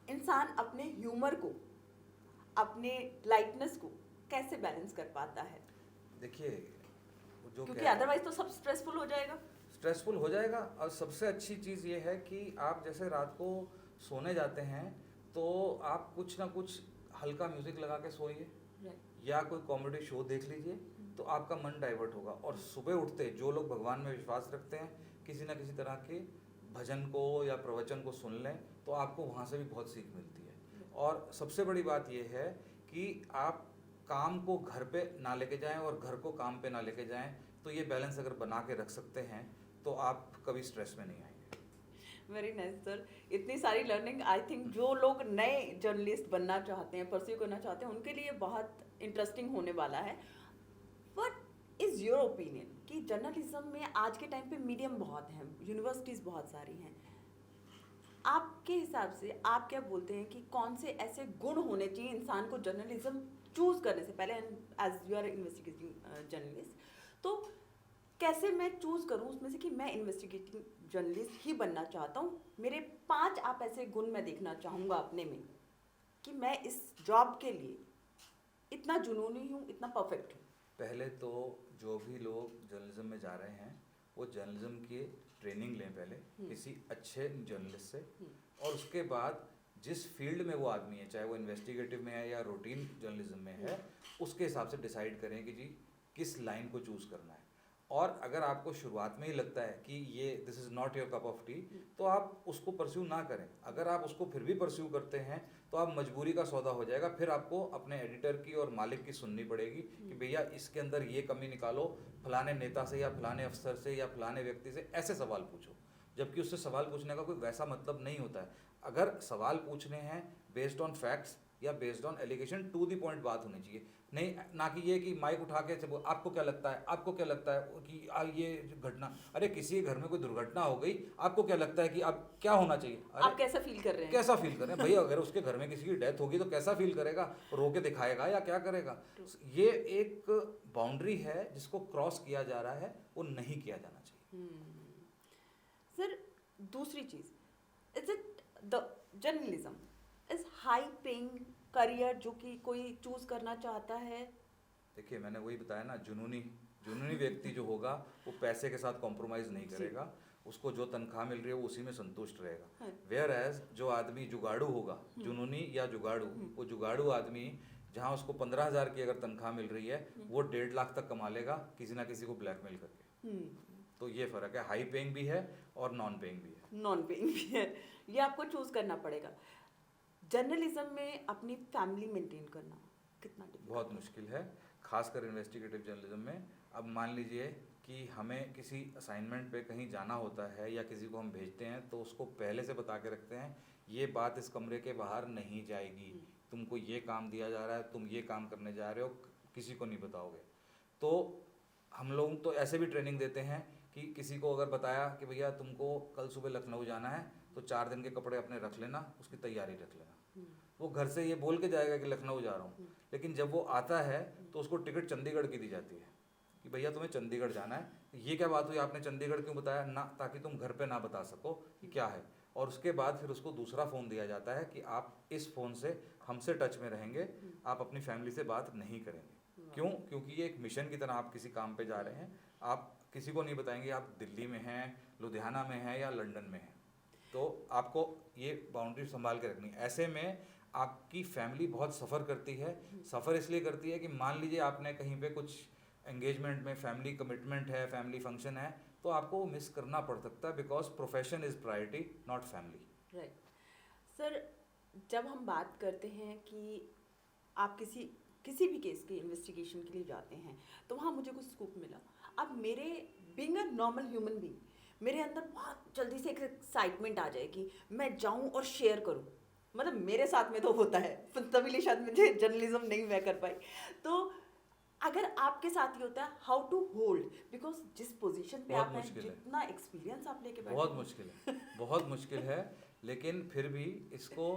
इंसान अपने ह्यूमर को, अपने लाइटनेस को कैसे बैलेंस कर पाता है? देखिए जो, क्योंकि अदरवाइज तो सब स्ट्रेसफुल हो जाएगा। स्ट्रेसफुल हो जाएगा। और सबसे अच्छी चीज़ ये है कि आप जैसे रात को सोने जाते हैं तो आप कुछ ना कुछ हल्का म्यूजिक लगा के सोइए, या कोई कॉमेडी शो देख लीजिए, तो आपका मन डाइवर्ट होगा। और सुबह उठते जो लोग भगवान में विश्वास रखते हैं, किसी ना किसी तरह के भजन को या प्रवचन को सुन लें, तो आपको वहाँ से भी बहुत सीख मिलती है। और सबसे बड़ी बात यह है कि आप काम को घर पे ना लेके जाएं और घर को काम पे ना लेके जाएं, तो ये बैलेंस अगर बना के रख सकते हैं तो आप कभी स्ट्रेस में नहीं आएंगे। वेरी नाइस सर, इतनी सारी लर्निंग, आई थिंक जो लोग नए जर्नलिस्ट बनना चाहते हैं, परस्यू करना चाहते हैं, उनके लिए बहुत इंटरेस्टिंग होने वाला है। व्हाट इज योर ओपिनियन कि जर्नलिज्म में आज के टाइम पे मीडियम बहुत हैं, यूनिवर्सिटीज़ बहुत सारी हैं, आपके हिसाब से आप क्या बोलते हैं कि कौन से ऐसे गुण होने चाहिए इंसान को जर्नलिज्म चूज करने से पहले? As you are investigating journalist, तो कैसे मैं चूज करूं उसमें से कि मैं इन्वेस्टिगेटिंग जर्नलिस्ट ही बनना चाहता हूं? मेरे 5 आप ऐसे गुण मैं देखना चाहूँगा अपने में कि मैं इस जॉब के लिए इतना जुनूनी हूँ, इतना परफेक्ट हूँ। पहले तो जो भी लोग जर्नलिज्म में जा रहे हैं वो जर्नलिज्म की ट्रेनिंग लें पहले किसी अच्छे जर्नलिस्ट से, और उसके बाद जिस फील्ड में वो आदमी है, चाहे वो इन्वेस्टिगेटिव में है या रूटीन जर्नलिज्म में है, उसके हिसाब से डिसाइड करें कि जी किस लाइन को चूज़ करना है। और अगर आपको शुरुआत में ही लगता है कि ये this is not your cup of T, तो आप उसको परस्यू ना करें। अगर आप उसको फिर भी परस्यू करते हैं तो आप मजबूरी का सौदा हो जाएगा। फिर आपको अपने एडिटर की और मालिक की सुननी पड़ेगी कि भैया इसके अंदर ये कमी निकालो, फलाने नेता से या फलाने अफसर से या फलाने व्यक्ति से ऐसे सवाल पूछो। जबकि उससे सवाल पूछने का कोई वैसा मतलब नहीं होता है। अगर सवाल पूछने हैं बेस्ड ऑन फैक्ट्स या based on allegation, to the point बात होनी चाहिए, नहीं ना कि ये कि माइक उठा के आपको क्या लगता है, आपको क्या लगता है कि ये घटना, अरे किसी के घर में कोई दुर्घटना हो गई, आपको क्या लगता है कि अब क्या होना चाहिए, अरे आप कैसा फील कर रहे हैं, कैसा फील कर रहे हैं? भैया अगर उसके घर में किसी की डेथ होगी तो कैसा फील करेगा, रो के दिखाएगा या क्या करेगा? ये एक बाउंड्री है जिसको क्रॉस किया जा रहा है, वो नहीं किया जाना चाहिए। सर दूसरी चीज, is it the journalism is high paying career जो कि कोई चूज करना चाहता है? देखिए मैंने वही बताया ना, जुनूनी व्यक्ति जो होगा वो पैसे के साथ कॉम्प्रोमाइज़ नहीं करेगा, उसको जो तनख्वाह मिल रही है वो उसी में संतुष्ट रहेगा। वेयर एज जो आदमी जुगाड़ू होगा, जुनूनी या जुगाड़ू, वो जुगाड़ू आदमी जहाँ उसको 15,000 की अगर तनख्वाह मिल रही है, वो 1.5 लाख तक कमा लेगा किसी ना किसी को ब्लैकमेल करके। तो ये फर्क है, हाई पेइंग भी है और नॉन पेइंग भी है। नॉन पेइंग भी है, ये आपको चूज करना पड़ेगा। जर्नलिज्म में अपनी फैमिली मेंटेन करना कितना difficult? बहुत मुश्किल है, खासकर इन्वेस्टिगेटिव जर्नलिज्म में। अब मान लीजिए कि हमें किसी असाइनमेंट पे कहीं जाना होता है या किसी को हम भेजते हैं, तो उसको पहले से बता के रखते हैं ये बात इस कमरे के बाहर नहीं जाएगी, तुमको ये काम दिया जा रहा है, तुम ये काम करने जा रहे हो, किसी को नहीं बताओगे। तो हम लोग तो ऐसे भी ट्रेनिंग देते हैं कि किसी को अगर बताया कि भैया तुमको कल सुबह लखनऊ जाना है तो 4 दिन के कपड़े अपने रख लेना, उसकी तैयारी रख लेना। वो घर से ये बोल के जाएगा कि लखनऊ जा रहा हूँ, लेकिन जब वो आता है तो उसको टिकट चंडीगढ़ की दी जाती है कि भैया तुम्हें चंडीगढ़ जाना है। ये क्या बात हुई, आपने चंडीगढ़ क्यों बताया ना, ताकि तुम घर पे ना बता सको कि क्या है। और उसके बाद फिर उसको दूसरा फ़ोन दिया जाता है कि आप इस फ़ोन से हमसे टच में रहेंगे, आप अपनी फैमिली से बात नहीं करेंगे। क्यों? क्योंकि ये एक मिशन की तरह आप किसी काम पे जा रहे हैं, आप किसी को नहीं बताएंगे आप दिल्ली में हैं, लुधियाना में हैं या लंदन में हैं। तो आपको ये बाउंड्री संभाल के रखनी है। ऐसे में आपकी फैमिली बहुत सफ़र करती है। सफ़र इसलिए करती है कि मान लीजिए आपने कहीं पे कुछ एंगेजमेंट में फैमिली कमिटमेंट है, फैमिली फंक्शन है, तो आपको मिस करना पड़ सकता है, because profession is priority not family. Right sir, जब हम बात करते हैं कि आप किसी भी केस के इन्वेस्टिगेशन के लिए जाते हैं तो वहाँ मुझे कुछ स्कूप मिला। अब मेरे being a normal human being, मेरे अंदर बहुत जल्दी से एक एक्साइटमेंट आ जाए कि मैं जाऊँ और शेयर करूँ। मतलब मेरे साथ में तो होता है, तभी शायद मुझे जर्नलिज्म नहीं मैं कर पाई। तो अगर आपके साथ ही होता है, हाउ टू होल्ड, बिकॉज जिस पोजीशन पे बहुत आप हैं, मुश्किल है। जितना एक्सपीरियंस आप लेके बैठे बहुत हैं, मुश्किल है, बहुत मुश्किल है। लेकिन फिर भी इसको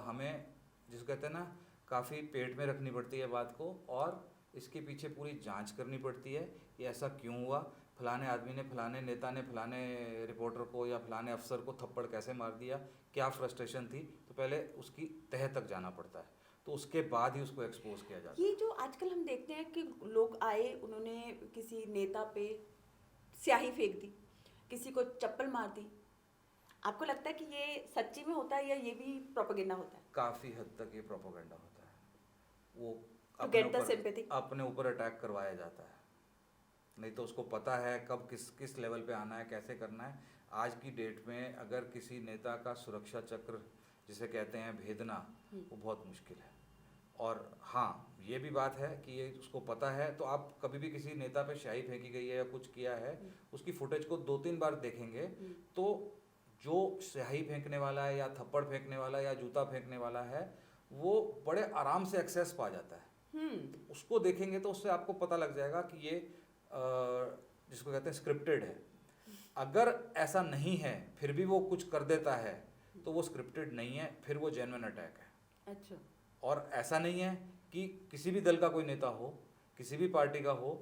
हमें जिसको कहते हैं ना, काफ़ी पेट में रखनी पड़ती है बात को, और इसके पीछे पूरी जांच करनी पड़ती है कि ऐसा क्यों हुआ, फलाने आदमी ने, फलाने नेता ने, फलाने रिपोर्टर को या फलाने अफसर को थप्पड़ कैसे मार दिया, क्या फ्रस्ट्रेशन थी। तो पहले उसकी तह तक जाना पड़ता है, तो उसके बाद ही उसको एक्सपोज किया जाता है। ये जो आजकल हम देखते हैं कि लोग आए, उन्होंने किसी नेता पे स्याही फेंक दी, किसी को चप्पल मार दी, आपको लगता है कि ये सच्ची में होता है या ये भी प्रोपेगेंडा होता है? काफ़ी हद तक ये प्रोपोगंडा होता है। वो टू गेट द सिंपैथी, अपने ऊपर अटैक करवाया जाता है, नहीं तो उसको पता है कब किस लेवल पे आना है, कैसे करना है। आज की डेट में अगर किसी नेता का सुरक्षा चक्र जिसे कहते हैं भेदना, वो बहुत मुश्किल है। और हाँ, ये भी बात है कि ये उसको पता है, तो आप कभी भी किसी नेता पे स्याही फेंकी गई है या कुछ किया है, उसकी फुटेज को 2-3 बार देखेंगे तो जो स्याही फेंकने वाला है या थप्पड़ फेंकने वाला है या जूता फेंकने वाला है, वो बड़े आराम से एक्सेस पा जाता है। तो उसको देखेंगे तो उससे आपको पता लग जाएगा कि ये जिसको कहते हैं स्क्रिप्टेड है। अगर ऐसा नहीं है फिर भी वो कुछ कर देता है तो वो स्क्रिप्टेड नहीं है, फिर वो जेन्युइन अटैक है। अच्छा, और ऐसा नहीं है कि किसी भी दल का कोई नेता हो, किसी भी पार्टी का हो,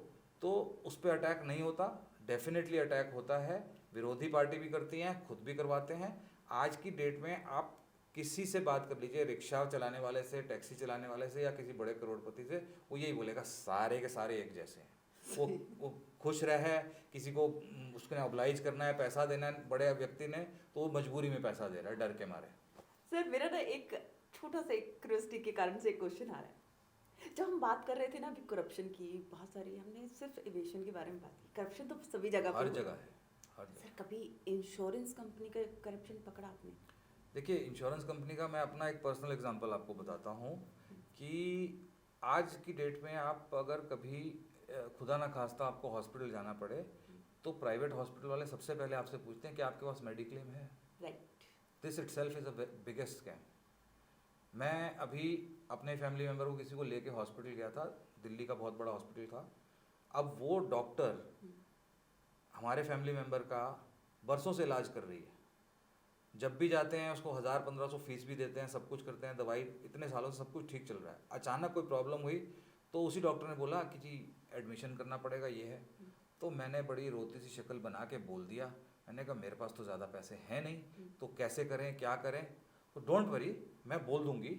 तो उस पर अटैक नहीं होता। डेफिनेटली अटैक होता है, विरोधी पार्टी भी करती हैं, खुद भी करवाते हैं। आज की डेट में आप किसी से बात कर लीजिए, रिक्शा चलाने वाले से, टैक्सी चलाने वाले से या किसी बड़े करोड़पति से, वो यही बोलेगा सारे के सारे एक जैसे हैं। वो खुश रहे, किसी को उसको ऑब्लाइज करना है, पैसा देना है बड़े व्यक्ति ने, तो वो मजबूरी में पैसा दे रहा है डर के मारे। सर मेरा ना एक छोटा सा एक क्यूरियोसिटी के कारण से एक क्वेश्चन आ रहा है। जब हम बात कर रहे थे ना अभी करप्शन की, बहुत सारी हमने सिर्फ एविएशन के बारे में बात की, करप्शन तो सभी जगह हर पे जगह है, हर जगह। सर कभी इंश्योरेंस कंपनी का करप्शन पकड़ा आपने? देखिए, इंश्योरेंस कंपनी का मैं अपना एक पर्सनल एग्जांपल आपको बताता हूँ कि आज की डेट में आप अगर कभी खुदा ना खास्ता आपको हॉस्पिटल जाना पड़े, तो प्राइवेट हॉस्पिटल वाले सबसे पहले आपसे पूछते हैं कि आपके पास मेडिक्लेम है। Right. This itself is a biggest scam. मैं अभी अपने फैमिली मेम्बर को किसी को लेके हॉस्पिटल गया था, दिल्ली का बहुत बड़ा हॉस्पिटल था। अब वो डॉक्टर हमारे फैमिली मेम्बर का बरसों से इलाज कर रही है, जब भी जाते हैं उसको 1000-1500 फीस भी देते हैं, सब कुछ करते हैं, दवाई इतने सालों से सब कुछ ठीक चल रहा है। अचानक कोई प्रॉब्लम हुई तो उसी डॉक्टर ने बोला कि जी एडमिशन करना पड़ेगा, ये है। तो मैंने बड़ी रोती सी शक्ल बना के बोल दिया, मैंने कहा मेरे पास तो ज़्यादा पैसे हैं नहीं, तो कैसे करें, क्या करें। तो डोंट वरी, मैं बोल दूंगी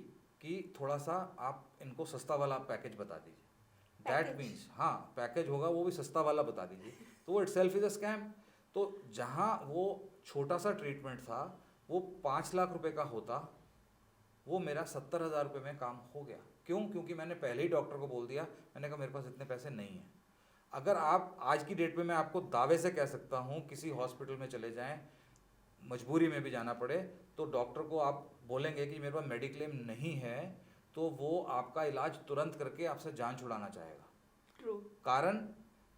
कि थोड़ा सा आप इनको सस्ता वाला पैकेज बता दीजिए। दैट मीन्स हाँ, पैकेज होगा वो भी सस्ता वाला बता दीजिए। तो वो इटसेल्फ इज़ अ स्कैम। तो जहाँ वो छोटा सा ट्रीटमेंट था वो 5 लाख रुपए का होता, वो मेरा 70,000 रुपये में काम हो गया। क्यों? क्योंकि मैंने पहले ही डॉक्टर को बोल दिया, मैंने कहा मेरे पास इतने पैसे नहीं हैं। अगर आप आज की डेट में, मैं आपको दावे से कह सकता हूँ, किसी हॉस्पिटल में चले जाएं, मजबूरी में भी जाना पड़े, तो डॉक्टर को आप बोलेंगे कि मेरे पास मेडिक्लेम नहीं है, तो वो आपका इलाज तुरंत करके आपसे जान छुड़ाना चाहेगा। ट्रू। कारण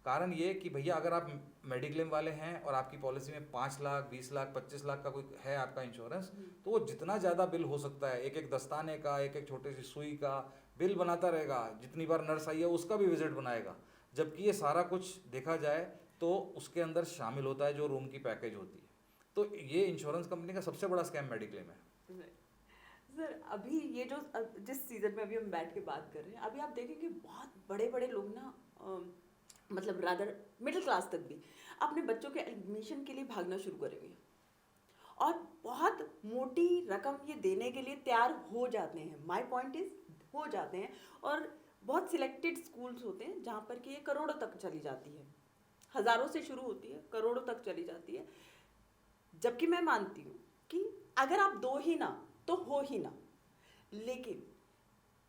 कारण ये कि भैया अगर आप मेडिक्लेम वाले हैं और आपकी पॉलिसी में 5 लाख 20 लाख 25 लाख का कोई है आपका इंश्योरेंस, तो वो जितना ज़्यादा बिल हो सकता है, एक एक दस्ताने का, एक एक छोटी सी सुई का बिल बनाता रहेगा, जितनी बार नर्स आई है उसका भी विजिट बनाएगा। जबकि ये सारा कुछ देखा जाए तो उसके अंदर शामिल होता है जो रूम की पैकेज होती है। तो ये इंश्योरेंस कंपनी का सबसे बड़ा स्कैम मेडिक्लेम है। सर अभी ये जो जिस सीजन में अभी हम बैठ के बात कर रहे हैं, अभी आप देखेंगे बहुत बड़े बड़े लोग ना मतलब रादर मिडिल क्लास तक भी अपने बच्चों के एडमिशन के लिए भागना शुरू करेंगे और बहुत मोटी रकम ये देने के लिए तैयार हो जाते हैं। माय पॉइंट इज हो जाते हैं, और बहुत सिलेक्टेड स्कूल्स होते हैं जहाँ पर कि ये करोड़ों तक चली जाती है, हज़ारों से शुरू होती है, करोड़ों तक चली जाती है। जबकि मैं मानती हूँ कि अगर आप दो ही ना तो हो ही ना, लेकिन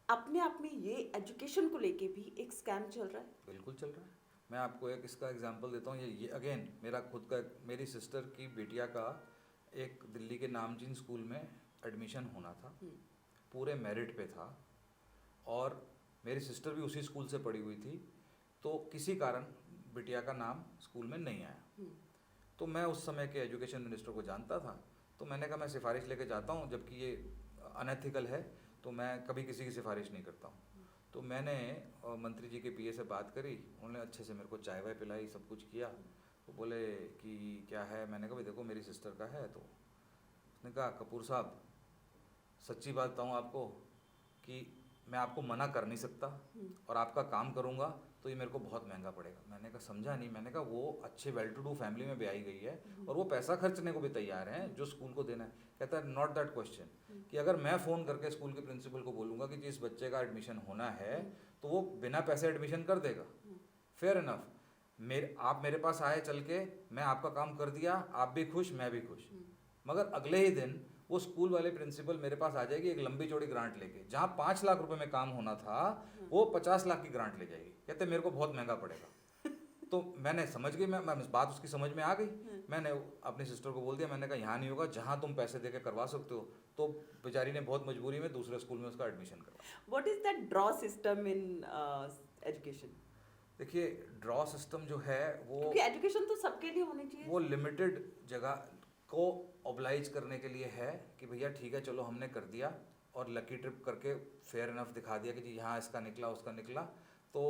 अपने आप में ये एजुकेशन को लेके भी एक स्कैम चल रहा है। बिल्कुल चल रहा है। मैं आपको एक इसका एग्जांपल देता हूँ। ये अगेन मेरा खुद का, मेरी सिस्टर की बेटिया का एक दिल्ली के नामचीन स्कूल में एडमिशन होना था, पूरे मेरिट पे था, और मेरी सिस्टर भी उसी स्कूल से पढ़ी हुई थी। तो किसी कारण बिटिया का नाम स्कूल में नहीं आया। तो मैं उस समय के एजुकेशन मिनिस्टर को जानता था, तो मैंने कहा मैं सिफारिश लेके जाता हूँ, जबकि ये अनएथिकल है, तो मैं कभी किसी की सिफारिश नहीं करता हूँ। तो मैंने मंत्री जी के पीए से बात करी, उन्होंने अच्छे से मेरे को चाय वाय पिलाई, सब कुछ किया। तो बोले कि क्या है, मैंने कहा भाई देखो मेरी सिस्टर का है। तो उसने कहा कपूर साहब सच्ची बात बताऊँ आपको कि मैं आपको मना कर नहीं सकता, और आपका काम करूँगा तो ये मेरे को बहुत महंगा पड़ेगा। मैंने कहा समझा नहीं। मैंने कहा वो अच्छे वेल टू डू फैमिली में ब्याई गई है और वो पैसा खर्चने को भी तैयार हैं जो स्कूल को देना है। कहता है नॉट दैट क्वेश्चन कि अगर मैं फ़ोन करके स्कूल के प्रिंसिपल को बोलूँगा कि जिस बच्चे का एडमिशन होना है तो वो बिना पैसे एडमिशन कर देगा, फेयर इनफ। आप मेरे पास आए चल के, मैं आपका काम कर दिया, आप भी खुश मैं भी खुश। मगर अगले ही दिन वो स्कूल वाले प्रिंसिपल मेरे पास आ जाएगी एक लंबी चौड़ी ग्रांट लेके, जहाँ 5 लाख रुपए में काम होना था वो 50 लाख की ग्रांट ले जाएगी। कहते मेरे को बहुत महंगा पड़ेगा। तो मैंने समझ गई, मैं बात उसकी समझ में आ गई। मैंने अपनी सिस्टर को बोल दिया, मैंने कहा यहाँ नहीं होगा, जहाँ तुम पैसे दे के करवा सकते हो। तो बेचारी ने बहुत मजबूरी में दूसरे स्कूल में उसका एडमिशन करवाया। What is that draw system in education? देखिए ड्रॉ सिस्टम जो है वो, क्योंकि एजुकेशन तो सबके लिए होनी चाहिए, वो लिमिटेड जगह को ऑब्लाइज करने के लिए है कि भैया ठीक है चलो हमने कर दिया, और लकी ट्रिप करके फेयर इनफ दिखा दिया कि जी यहाँ इसका निकला उसका निकला। तो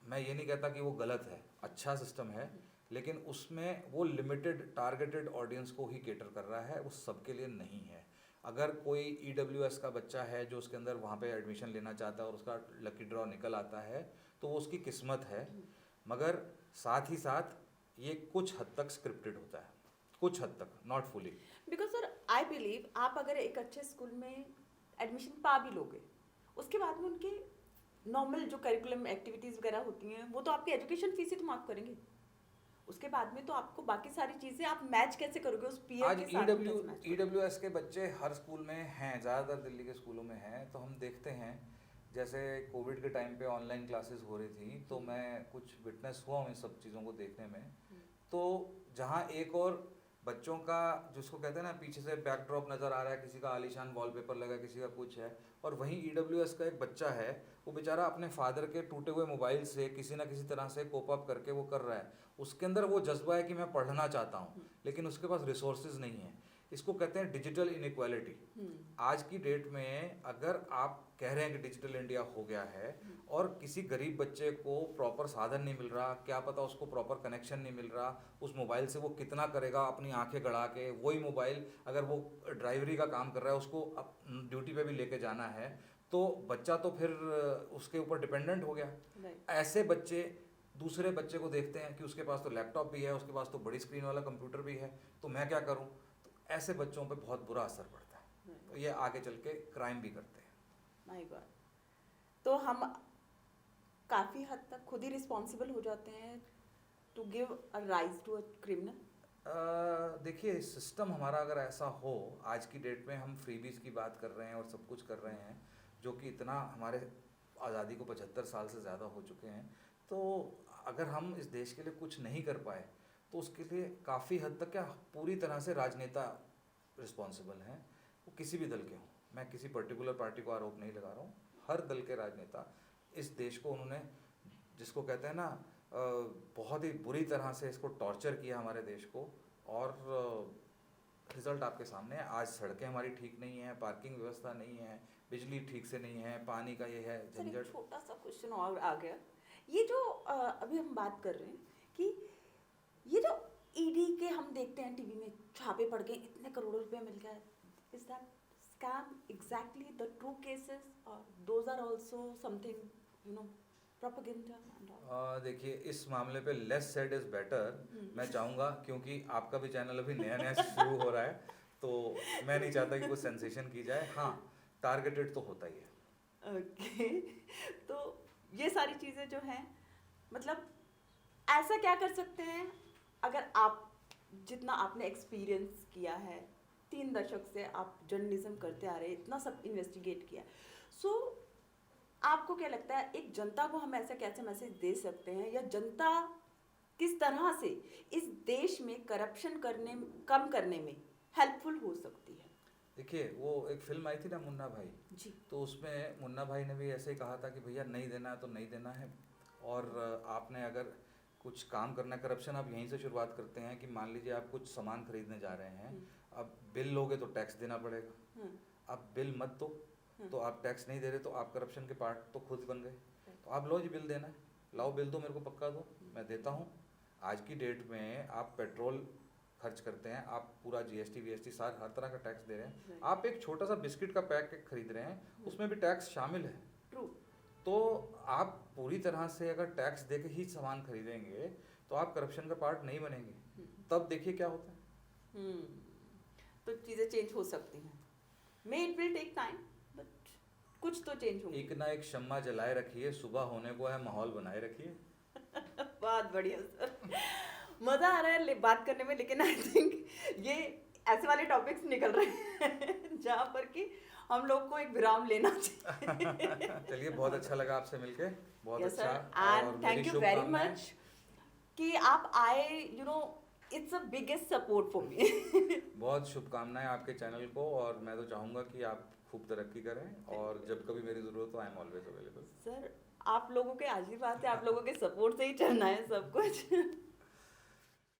मैं ये नहीं कहता कि वो गलत है, अच्छा सिस्टम है, लेकिन उसमें वो लिमिटेड टारगेटेड ऑडियंस को ही केटर कर रहा है, वो सबके लिए नहीं है। अगर कोई EWS का बच्चा है जो उसके अंदर वहाँ पे एडमिशन लेना चाहता है और उसका लकी ड्रॉ निकल आता है तो वो उसकी किस्मत है। मगर साथ ही साथ ये कुछ हद तक स्क्रिप्टेड होता है, कुछ हद तक, not fully. Because sir I believe आप अगर एक अच्छे स्कूल में एडमिशन पा भी लोगे, उसके बाद में उनके नॉर्मल जो करिकुलम एक्टिविटीज़ वगैरह होती हैं वो तो आपकी एजुकेशन फीस ही तो माफ करेंगे। उसके बाद में तो आपको बाकी सारी चीज़ें आप मैच कैसे करोगे उस पीयर आज के साथ? EWS के बच्चे हर स्कूल में हैं, ज़्यादातर दिल्ली के स्कूलों में हैं। तो हम देखते हैं जैसे कोविड के टाइम पे ऑनलाइन क्लासेस हो रही थी, तो मैं कुछ विटनेस हुआ हूँ इन सब चीज़ों को देखने में। तो जहाँ एक और बच्चों का जिसको कहते हैं ना पीछे से बैकड्रॉप नज़र आ रहा है, किसी का आलीशान वॉलपेपर लगा, किसी का कुछ है, और वहीं EWS का एक बच्चा है, वो बेचारा अपने फादर के टूटे हुए मोबाइल से किसी ना किसी तरह से कोप अप करके वो कर रहा है। उसके अंदर वो जज्बा है कि मैं पढ़ना चाहता हूँ, लेकिन उसके पास रिसोर्सेज नहीं है। इसको कहते हैं डिजिटल इनइक्वालिटी। आज की डेट में अगर आप कह रहे हैं कि डिजिटल इंडिया हो गया है और किसी गरीब बच्चे को प्रॉपर साधन नहीं मिल रहा, क्या पता उसको प्रॉपर कनेक्शन नहीं मिल रहा, उस मोबाइल से वो कितना करेगा अपनी आंखें गड़ा के। वही मोबाइल अगर वो ड्राइवरी का काम कर रहा है, उसको ड्यूटी पे भी लेके जाना है, तो बच्चा तो फिर उसके ऊपर डिपेंडेंट हो गया। ऐसे बच्चे दूसरे बच्चे को देखते हैं कि उसके पास तो लैपटॉप भी है, उसके पास तो बड़ी स्क्रीन वाला कंप्यूटर भी है, तो मैं क्या करूं। तो ऐसे बच्चों पे बहुत बुरा असर पड़ता है, तो ये आगे चल के क्राइम भी करते हैं। माय गॉड, तो हम काफ़ी हद तक खुद ही रिस्पॉन्सिबल हो जाते हैं to give a rise to a criminal. देखिए सिस्टम हमारा अगर ऐसा हो, आज की डेट में हम फ्रीबीज की बात कर रहे हैं और सब कुछ कर रहे हैं, जो कि इतना हमारे आज़ादी को 75 साल से ज़्यादा हो चुके हैं, तो अगर हम इस देश के लिए कुछ नहीं कर पाए तो उसके लिए काफ़ी हद तक क्या पूरी तरह से राजनेता रिस्पॉन्सिबल हैं, वो किसी भी दल के हों। मैं किसी पर्टिकुलर पार्टी को आरोप नहीं लगा रहा हूँ, हर दल के राजनेता इस देश को उन्होंने, जिसको कहते हैं ना बहुत ही बुरी तरह से इसको टॉर्चर किया हमारे देश को, और रिजल्ट आपके सामने है। आज सड़कें हमारी ठीक नहीं है, पार्किंग व्यवस्था नहीं है, बिजली ठीक से नहीं है, पानी का ये है सर एक झंझट। छोटा सा क्वेश्चन और आ गया, ये जो अभी हम बात कर रहे हैं कि ये जो ईडी के हम देखते हैं टीवी में छापे पड़ गए, इतने करोड़ों रुपए मिल गए, is that scam exactly the true cases और those are also something propaganda and all? देखिए, इस मामले पे लेस सेड इज बेटर मैं चाहूँगा, क्योंकि आपका भी चैनल अभी नया नया शुरू हो रहा है, तो मैं नहीं चाहता कि कुछ सेंसेशन की जाए। हाँ, टारगेटेड तो होता ही है। ओके तो ये सारी चीज़ें जो हैं, मतलब ऐसा क्या कर सकते हैं अगर आप जितना आपने एक्सपीरियंस किया है, 3 दशक से आप जर्नलिज्म करते आ रहे हैं, इतना सब इन्वेस्टिगेट किया, सो आपको क्या लगता है एक जनता को हम ऐसा कैसे मैसेज दे सकते हैं, या जनता किस तरह से इस देश में करप्शन कम करने में हेल्पफुल हो सकती है? देखिए, वो एक फिल्म आई थी ना, मुन्ना भाई जी। तो उसमें मुन्ना भाई ने भी ऐसे ही कहा था कि भैया नहीं देना है तो नहीं देना है, और आपने अगर कुछ काम करना है, करप्शन आप यहीं से शुरुआत करते हैं कि मान लीजिए आप कुछ सामान खरीदने जा रहे हैं, अब बिल लोगे तो टैक्स देना पड़ेगा, आप बिल मत दो तो आप टैक्स नहीं दे रहे, तो आप करप्शन के पार्ट तो खुद बन गए। तो आप लो जी, बिल देना है, लाओ बिल दो, मेरे को पक्का दो, मैं देता हूँ। आज की डेट में आप पेट्रोल खर्च करते हैं, आप पूरा जीएसटी वीएसटी सार हर तरह का टैक्स दे रहे हैं, आप एक छोटा सा बिस्किट का पैकेट खरीद रहे हैं, उसमें भी टैक्स शामिल है। ट्रू। तो आप पूरी तरह से अगर टैक्स दे के ही सामान खरीदेंगे तो आप करप्शन का पार्ट नहीं बनेंगे। तब देखिए क्या होता है। तो चीज़ें चेंज हो सकती हैं, may it will take time, but कुछ तो चेंज होगा। एक ना एक शम्मा जलाए रखिए, सुबह होने को है, माहौल बनाए रखिए। बहुत बढ़िया सर, मज़ा आ रहा है बात करने में, लेकिन आई थिंक ये ऐसे वाले टॉपिक्स निकल रहे हैं जहाँ पर कि हम लोग को एक विराम लेना चाहिए। चलिए, बहुत अच्छा लगा आपसे मिलके, बहुत यस अच्छा, sir, and thank you very शुभकामनाएं। मच कि आप आए, it's a biggest support for me. बहुत शुभकामनाएं आपके चैनल को, और मैं तो चाहूँगा कि आप खूब तरक्की करें, और जब कभी मेरी ज़रूरत हो, I am always available. Sir आप लोगों के आशीर्वाद से, आप लोगों के सपोर्ट से ही चलना है सब कुछ।